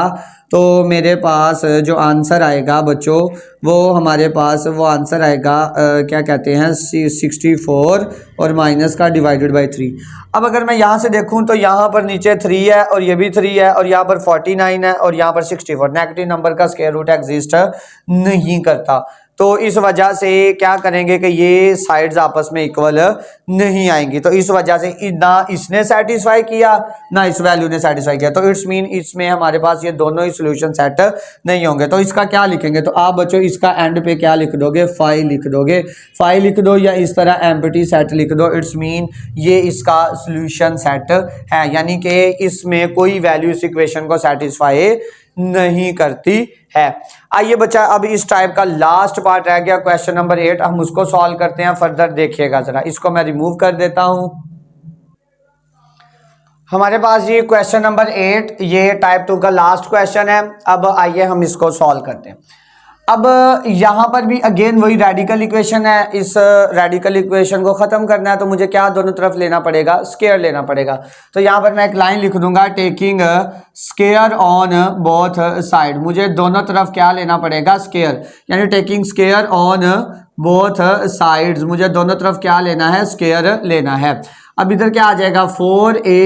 तो मेरे पास जो आंसर आएगा बच्चों वो हमारे पास वो आंसर आएगा क्या कहते हैं 64 और माइनस का डिवाइडेड बाय 3। अब अगर मैं यहाँ से देखूँ तो यहाँ पर नीचे 3 है और ये भी 3 है और यहाँ पर 49 है और यहाँ पर 64। नेगेटिव नंबर का स्क्वायर रूट एग्जिस्ट नहीं करता। तो इस वजह से क्या करेंगे कि ये साइड्स आपस में इक्वल नहीं आएंगी। तो इस वजह से ना इसने सेटिस्फाई किया ना इस वैल्यू ने सेटिस्फाई किया। तो इट्स मीन इसमें हमारे पास ये दोनों ही सॉल्यूशन सेट नहीं होंगे। तो इसका क्या लिखेंगे, तो आप बच्चों इसका एंड पे क्या लिख दोगे 5 लिख दोगे, 5 लिख दो या इस तरह एम्प्टी सेट लिख दो। इट्स मीन ये इसका सॉल्यूशन सेट है, यानी कि इसमें कोई वैल्यू इस इक्वेशन को सेटिस्फाई नहीं करती है। आइए बच्चा अब इस टाइप का लास्ट पार्ट रह गया क्वेश्चन नंबर 8, हम उसको सॉल्व करते हैं फर्दर। देखिएगा जरा, इसको मैं रिमूव कर देता हूं। हमारे पास ये क्वेश्चन नंबर 8 ये टाइप 2 का लास्ट क्वेश्चन है। अब आइए हम इसको सॉल्व करते हैं। अब यहाँ पर भी अगेन वही रेडिकल इक्वेशन है। इस रेडिकल इक्वेशन को ख़त्म करना है तो मुझे क्या दोनों तरफ लेना पड़ेगा, स्क्वायर लेना पड़ेगा। तो यहाँ पर मैं एक लाइन लिख दूंगा taking square on both side. मुझे दोनों तरफ क्या लेना पड़ेगा स्क्वायर, यानी taking square on both sides. मुझे दोनों तरफ क्या लेना है स्क्वायर लेना है। अब इधर क्या आ जाएगा 4a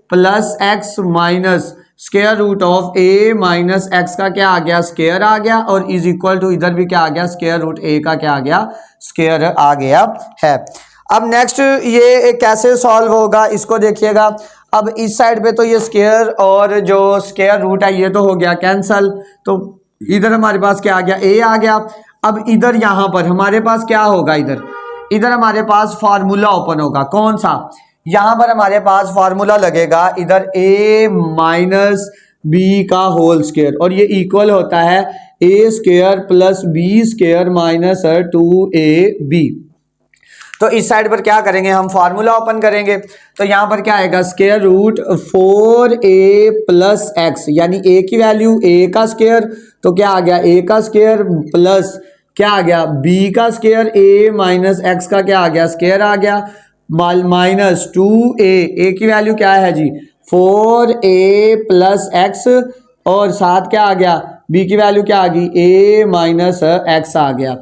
+ x - square root of a minus x का क्या आ गया, स्क्वायर आ गया, और इज इक्वल टू इधर भी क्या आ गया, स्क्वायर रूट ए का क्या आ गया, स्क्वायर आ गया है। अब नेक्स्ट ये कैसे सॉल्व होगा इसको देखिएगा। अब इस साइड पे तो ये स्क्वायर और जो स्क्वायर रूट है ये तो हो गया कैंसल, तो इधर हमारे पास क्या आ गया, ए आ गया। अब इधर यहां पर हमारे पास क्या होगा, इधर हमारे पास फार्मूला ओपन होगा, कौन सा, यहां पर हमारे पास फार्मूला लगेगा इधर a माइनस बी का होल स्क्वायर, और ये इक्वल होता है a square plus b square minus 2ab। तो इस साइड पर क्या करेंगे, हम फार्मूला ओपन करेंगे, तो यहां पर क्या आएगा, square root 4a plus x, यानी a की वैल्यू a का स्क्वायर, तो क्या आ गया a का स्क्वायर प्लस क्या आ गया b का स्क्वायर, a माइनस एक्स का क्या आ गया, स्क्वायर आ गया, माइनस 2a की वैल्यू क्या है जी 4a प्लस एक्स, और साथ क्या आ गया b की वैल्यू क्या आ गई a माइनस एक्स आ गया।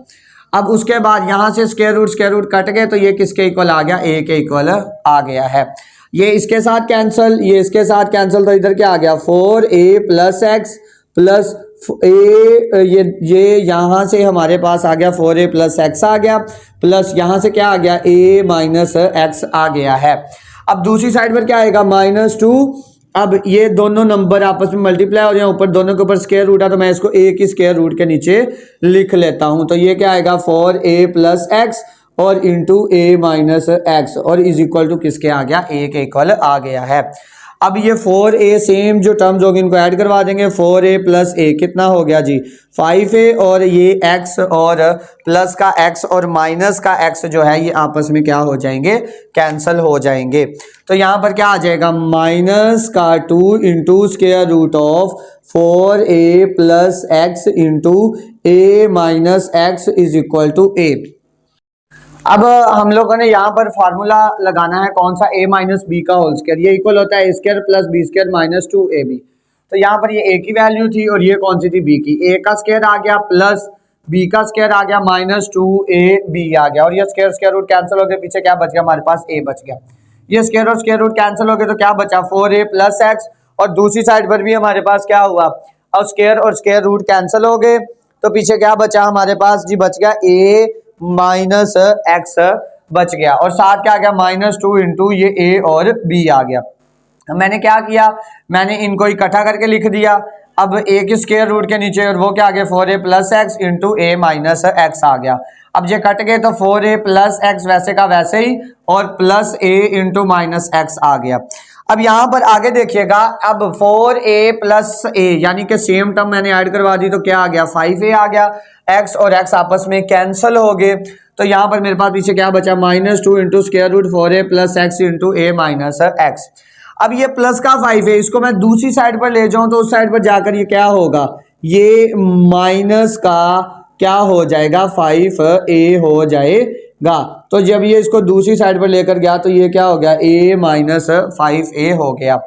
अब उसके बाद यहां से स्क्वायर रूट कट गए, तो ये किसके इक्वल आ गया, a के इक्वल आ गया है। ये इसके साथ कैंसल, ये इसके साथ कैंसल, तो इधर क्या आ गया 4a प्लस एक्स प्लस ये यहां से हमारे पास आ गया 4a प्लस एक्स आ गया, प्लस यहां से क्या आ गया a माइनस एक्स आ गया है। अब दूसरी साइड पर क्या आएगा -2। अब ये दोनों नंबर आपस में मल्टीप्लाई हो जाए, ऊपर दोनों के ऊपर स्क्वायर रूट है, तो मैं इसको a की स्क्वायर रूट के नीचे लिख लेता हूं, तो ये क्या आएगा 4a प्लस एक्स और इंटू a माइनस एक्स, और इज इक्वल टू किसके आ गया, a के इक्वल आ गया है। अब ये 4a सेम जो टर्म्स होगी इनको ऐड करवा देंगे, 4a प्लस a कितना हो गया जी 5a, और ये x और प्लस का x और माइनस का x जो है ये आपस में क्या हो जाएंगे, कैंसल हो जाएंगे। तो यहाँ पर क्या आ जाएगा माइनस का 2 into square root of 4a plus x into a minus x is equal to a। अब हम लोगों ने यहाँ पर फार्मूला लगाना है कौन सा, a माइनस बी का होल स्क्वायर, ये इक्वल होता है a square plus b square minus 2ab। तो यहाँ पर ये a की वैल्यू थी और ये कौन सी थी b की, a का स्क्वायर आ गया प्लस b का स्क्वायर आ गया माइनस 2ab आ गया, और ये स्क्वायर रूट कैंसिल हो गया, पीछे क्या बच गया हमारे पास a बच गया। ये स्क्वायर रूट कैंसिल हो गया तो क्या बचा 4a प्लस एक्स, और दूसरी साइड पर भी हमारे पास क्या हुआ, अब स्क्वायर रूट कैंसिल हो गए, तो पीछे क्या बचा हमारे पास जी, बच गया a माइनस एक्स बच गया, और साथ क्या आ गया -2 इंटू ये a और b आ गया। मैंने क्या किया, मैंने इनको इकट्ठा करके लिख दिया। अब a के स्क्वायर रूट के नीचे और वो क्या आ गया 4a plus x into a minus x आ गया। अब ये कट गए तो 4a प्लस एक्स वैसे का वैसे ही, और plus a into minus x आ गया। अब यहां पर आगे देखिएगा, अब 4a प्लस a यानी कि सेम टर्म मैंने ऐड करवा दी, तो क्या आ गया 5a आ गया, x और x आपस में कैंसल हो गए, तो यहां पर मेरे पास पीछे क्या बचा -2 into square root 4a plus x into a minus x. अब ये प्लस का 5a, इसको मैं दूसरी साइड पर ले जाऊं तो उस साइड पर जाकर ये क्या होगा, ये माइनस का क्या हो जाएगा 5a हो जाएगा। तो जब ये इसको दूसरी साइड पर लेकर गया तो ये क्या हो गया a माइनस 5a हो गया।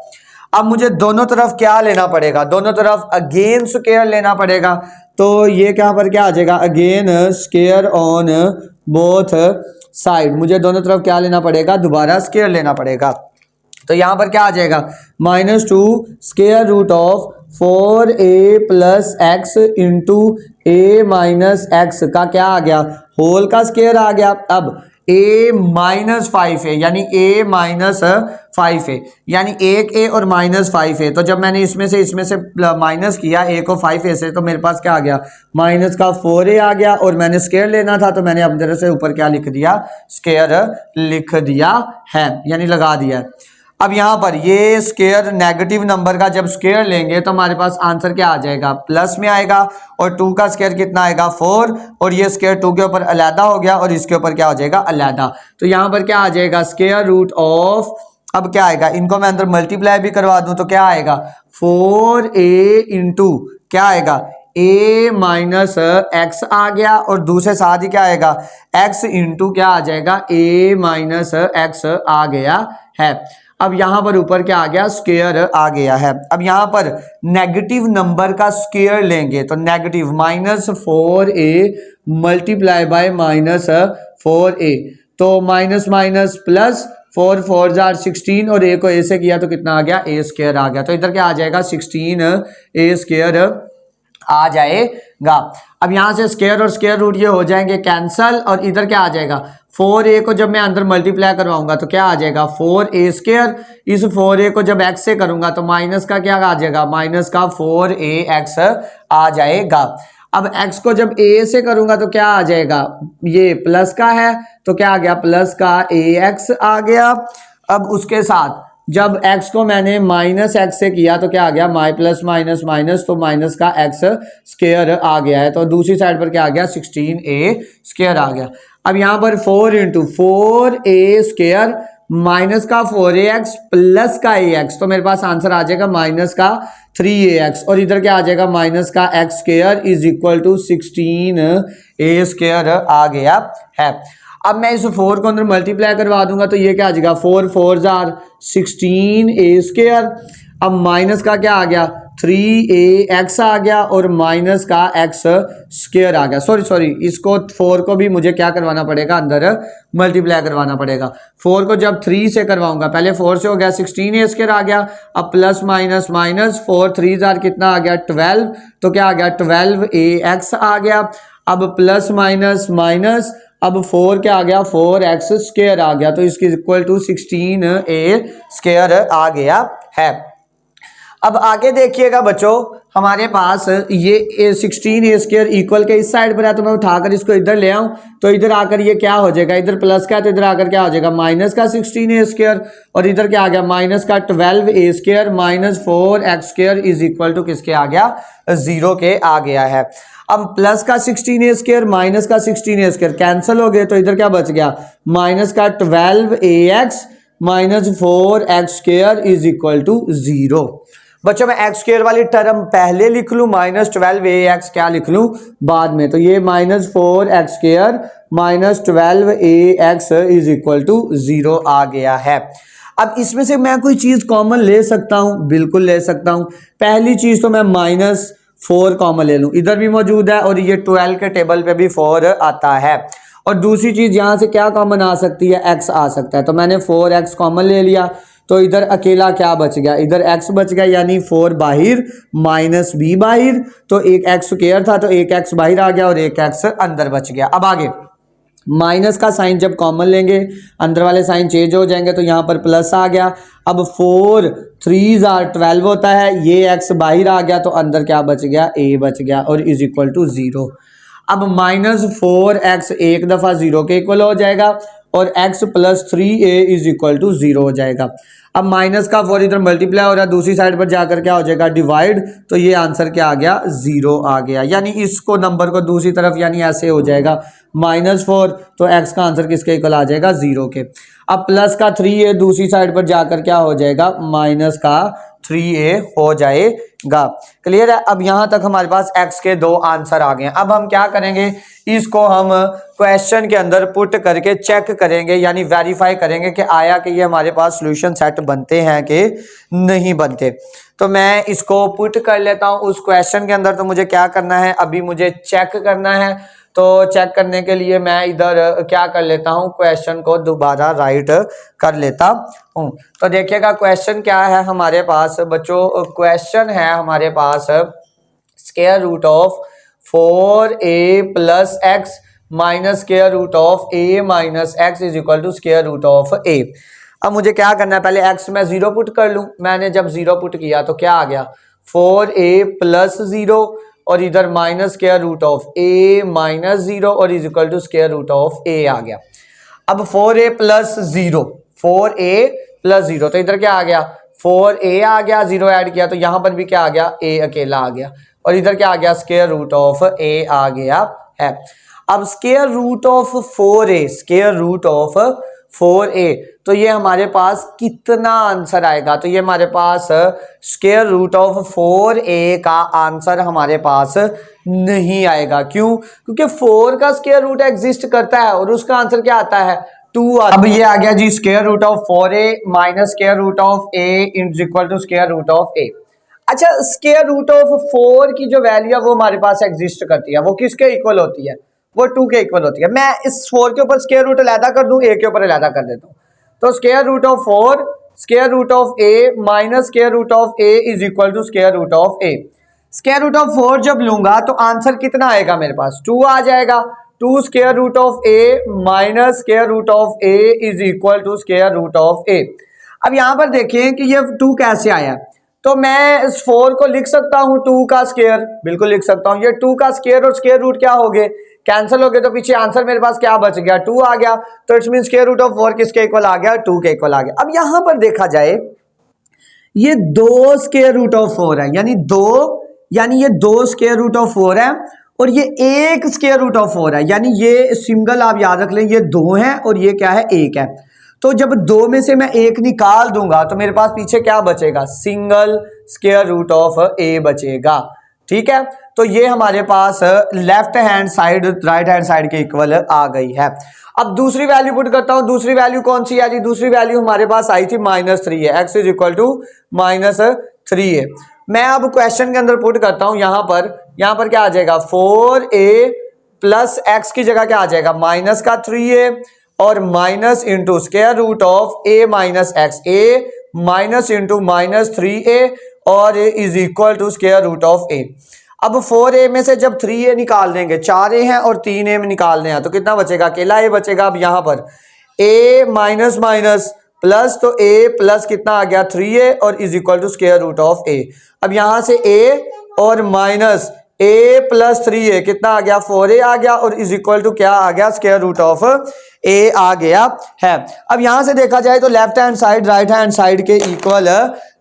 अब मुझे दोनों तरफ क्या लेना पड़ेगा, दोनों तरफ अगेन स्क्वायर लेना पड़ेगा, तो ये क्या पर क्या आ जाएगा again square on both side, मुझे दोनों तरफ क्या लेना पड़ेगा, दोबारा स्क्वायर लेना पड़ेगा। तो यहां पर क्या आ जाएगा -2 square root of 4a plus x into a minus x का क्या आ गया होल का स्क्वायर आ गया। अब a माइनस 5a यानी a माइनस 5a यानी 1a और माइनस 5a, तो जब मैंने इसमें से माइनस किया a को 5a से, तो मेरे पास क्या आ गया माइनस का 4a आ गया, और मैंने स्क्वायर लेना था तो मैंने अपनी तरफ से ऊपर क्या लिख दिया, स्क्वायर लिख दिया है, यानी लगा दिया है। अब यहाँ पर ये स्क्वायर नेगेटिव नंबर का जब स्क्वायर लेंगे तो हमारे पास आंसर क्या आ जाएगा, प्लस में आएगा, और 2 का स्क्वायर कितना आएगा 4, और ये स्क्वायर 2 के ऊपर अलहदा हो गया और इसके ऊपर क्या हो जाएगा अलहदा। तो यहाँ पर क्या आ जाएगा स्क्वायर रूट ऑफ, अब क्या आएगा, इनको मैं अंदर मल्टीप्लाई भी करवा दूं तो क्या आएगा 4a इंटू क्या आएगा a माइनस एक्स आ गया, और दूसरे साथ ही क्या आएगा x इंटू क्या आ जाएगा a माइनस एक्स आ गया है। अब यहां पर ऊपर क्या आ गया स्क्वायर आ गया है। अब यहां पर नेगेटिव नंबर का स्क्वायर लेंगे तो negative -4a multiply by -4a, तो माइनस माइनस प्लस 4 4 जार 16 और a को a से किया तो कितना आ गया a स्क्वायर आ गया। तो इधर क्या आ जाएगा 16 a स्क्वायर आ जाएगा। अब यहां से स्क्वायर और स्क्वायर रूट ये हो जाएंगे कैंसल और इधर क्या आ जाएगा 4a को जब मैं अंदर मल्टीप्लाई करवाऊंगा तो क्या आ जाएगा 4a स्क्वायर। इस 4a को जब x से करूंगा तो माइनस का क्या आ जाएगा माइनस का 4ax आ जाएगा। अब x को जब a से करूंगा तो क्या आ जाएगा ये प्लस का है तो क्या आ गया प्लस का ax आ गया। अब उसके साथ जब x को मैंने माइनस x से किया तो क्या आ गया माई प्लस माइनस माइनस तो माइनस का x स्क्वायर आ गया है। तो दूसरी साइड पर क्या आ गया 16a स्क्वायर आ गया। अब यहां पर 4 इंटू 4a स्क्वायर माइनस का 4ax प्लस का ax तो मेरे पास आंसर आ जाएगा माइनस का 3ax और इधर क्या आ जाएगा माइनस का x square is equal to 16a square आ गया है। अब मैं इस 4 को अंदर मल्टीप्लाई करवा दूंगा तो ये क्या आ जाएगा 4 4 जार 16a स्क्वायर। अब माइनस का क्या आ गया 3ax आ गया और माइनस का x स्क्वायर आ गया। सॉरी इसको 4 को भी मुझे क्या करवाना पड़ेगा अंदर मल्टीप्लाई करवाना पड़ेगा। 4 को जब 3 से करवाऊंगा पहले 4 से हो गया 16a स्क्वायर आ गया। अब प्लस माइनस माइनस 4 3 जार कितना आ गया 12 तो क्या आ गया 12ax आ गया। अब प्लस माइनस माइनस अब 4 क्या आ गया 4x स्क्वायर आ गया तो इसकी इक्वल टू 16a स्क्वायर आ गया है। अब आगे देखिएगा बच्चों हमारे पास ये 16a स्क्वायर इक्वल के इस साइड पर है तो मैं उठाकर इसको इधर ले आऊं तो इधर आकर ये क्या हो जाएगा इधर प्लस का है तो इधर आकर क्या हो जाएगा माइनस का 16a स्क्वायर और इधर क्या आ गया माइनस का 12a square minus 4x square is equal to किसके आ गया 0 के आ गया है। अब प्लस का 16a स्क्वायर माइनस का 16a स्क्वायर कैंसिल हो गए तो इधर क्या बच गया माइनस का 12ax minus 4x square is equal to 0। बच्चों मैं x स्क्वायर वाली टर्म पहले लिख लूं माइनस 12ax क्या लिख लूं बाद में तो ये minus 4x square minus 12ax is equal to 0 आ गया है। अब इसमें से मैं कोई चीज कॉमन ले सकता हूं बिल्कुल ले सकता हूं। पहली चीज तो मैं माइनस 4 कॉमन ले लूं इधर भी मौजूद है और ये 12 के टेबल पे भी 4 आता है। और दूसरी चीज यहां से क्या कॉमन आ सकती है x आ सकता है तो मैंने 4x कॉमन ले लिया तो इधर अकेला क्या बच गया इधर x बच गया यानी 4 बाहिर माइनस b बाहिर तो एक x स्क्वायर था तो एक x बाहिर आ गया और एक x अंदर बच गया। अब आगे माइनस का साइन जब कॉमन लेंगे अंदर वाले साइन चेंज हो जाएंगे तो यहाँ पर प्लस आ गया। अब 4 3 जार 12 होता है ये x बाहर आ गया तो अंदर क्या बच गया a बच गया और इज इक्वल टू 0। अब माइनस 4x एक दफा 0 के इक्वल हो जाएगा और x plus 3a is equal to 0 हो जाएगा। अब माइनस का 4 इधर मल्टीप्लाई हो रहा है दूसरी साइड पर जाकर क्या हो जाएगा डिवाइड तो ये आंसर क्या आ गया 0 आ गया। यानी इसको नंबर को दूसरी तरफ यानी ऐसे हो जाएगा -4 तो x का आंसर किसके इक्वल आ जाएगा 0 के। अब प्लस का 3a दूसरी साइड पर जाकर क्या हो जाएगा माइनस का 3a हो जाएगा। क्लियर है। अब यहां तक हमारे पास x के 2 आंसर आ गए। अब हम क्या करेंगे इसको हम क्वेश्चन के अंदर पुट करके चेक करेंगे यानी वेरीफाई करेंगे कि आया कि ये हमारे पास सॉल्यूशन सेट बनते हैं कि नहीं बनते। तो मैं इसको पुट कर लेता हूं उस क्वेश्चन के अंदर। तो मुझे क्या करना है अभी मुझे चेक करना है तो चेक करने के लिए मैं इधर क्या कर लेता हूं क्वेश्चन को दोबारा राइट कर लेता हूं। तो देखिएगा क्वेश्चन क्या है हमारे पास बच्चों। क्वेश्चन है हमारे पास square root of 4a plus x minus square root of a minus x is equal to square root of a। अब मुझे क्या करना है पहले x में 0 पुट कर लूं। मैंने जब 0 पुट किया तो क्या आ गया 4a प्लस 0 और इधर minus square root of a minus 0 और is equal to square root of a आ गया। अब 4a प्लस 0 4a प्लस 0 तो इधर क्या आ गया 4a आ गया 0 ऐड किया तो यहां पर भी क्या आ गया a अकेला आ गया और इधर क्या आ गया स्क्वायर रूट ऑफ a आ गया है। अब square root of 4a square root of 4a तो ये हमारे पास कितना आंसर आएगा। तो ये हमारे पास स्क्वायर रूट ऑफ 4a का आंसर हमारे पास नहीं आएगा। क्यों क्योंकि 4 का स्क्वायर रूट एग्जिस्ट करता है और उसका आंसर क्या आता है 2 आता है। अब ये आ गया जी square root of 4a minus square root of a is equal to square root of a। अच्छा स्क्वायर रूट ऑफ 4 की जो वैल्यू है वो हमारे पास एग्जिस्ट करती है वो किसके इक्वल होती है वो 2 के इक्वल होती है। मैं इस 4 के ऊपर स्क्वायर रूट अलहदा कर दूं a के ऊपर अलहदा कर देता हूं तो square root of 4 square root of a minus square root of a is equal to square root of a. Square root of 4 जब लूंगा तो आंसर कितना आएगा मेरे पास 2 आ जाएगा। 2 square root of a minus square root of a is equal to square root of a. अब यहां पर देखें कि ये 2 कैसे आया, तो मैं इस 4 को लिख सकता हूं 2 का स्क्वायर, बिल्कुल लिख सकता हूं। ये 2 का स्क्वायर और स्क्वायर रूट क्या हो गए, कैंसिल हो गए, तो पीछे आंसर मेरे पास क्या बच गया 2 आ गया। तो it's mean square root of 4 किसके इक्वल आ गया 2 के इक्वल आ गया। अब यहां पर देखा जाए ये 2 स्क्वायर रूट ऑफ 4 है, यानी ये 2 स्क्वायर रूट ऑफ 4 है और ये 1 स्क्वायर रूट ऑफ 4 है, यानी ये सिंगल आप याद रख लें, ये 2 है और ये क्या है 1 है। तो जब 2 में से मैं 1 निकाल दूंगा तो मेरे पास पीछे क्या बचेगा single square root of a बचेगा। ठीक है, तो ये हमारे पास left hand side right hand side के इक्वल आ गई है। अब दूसरी वैल्यू पुट करता हूं, दूसरी वैल्यू कौन सी है जी, दूसरी वैल्यू हमारे पास आई थी -3 है, x इज इक्वल टू -3 है। मैं अब क्वेश्चन के अंदर पुट करता हूं, यहां पर क्या आ जाएगा 4a प्लस x की जगह क्या आ जाएगा माइनस का 3a और minus into square root of a minus x, a minus into -3a और is equal to square root of a। अब 4a में से जब 3a निकाल देंगे, 4a है और 3a में निकालने हैं तो कितना बचेगा, अकेला a बचेगा। अब यहां पर a माइनस माइनस प्लस, तो a प्लस कितना आ गया 3a और is equal to square root of a। अब यहां से a और माइनस a प्लस 3a कितना आ गया 4a आ गया और इज इक्वल टू क्या आ गया स्क्वायर रूट ऑफ a आ गया है। अब यहां से देखा जाए तो left hand side right hand side के इक्वल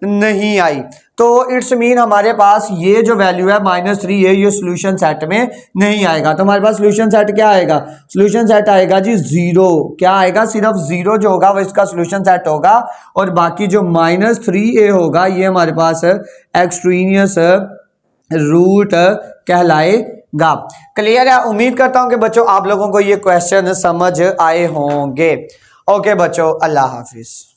नहीं आई, तो इट्स मीन हमारे पास ये जो वैल्यू है -3 है, ये सोल्यूशन सेट में नहीं आएगा। तो हमारे पास सोल्यूशन सेट क्या आएगा, सोल्यूशन सेट आएगा जी 0। क्या आएगा, सिर्फ 0 जो होगा वो इसका सोल्यूशन सेट होगा और बाकी जो -3a होगा ये हमारे पास एक्सट्रेनियस रूट कहलाएगा। क्लियर है, उम्मीद करता हूं कि बच्चों आप लोगों को ये क्वेश्चन समझ आए होंगे। ओके बच्चों, अल्लाह हाफिज।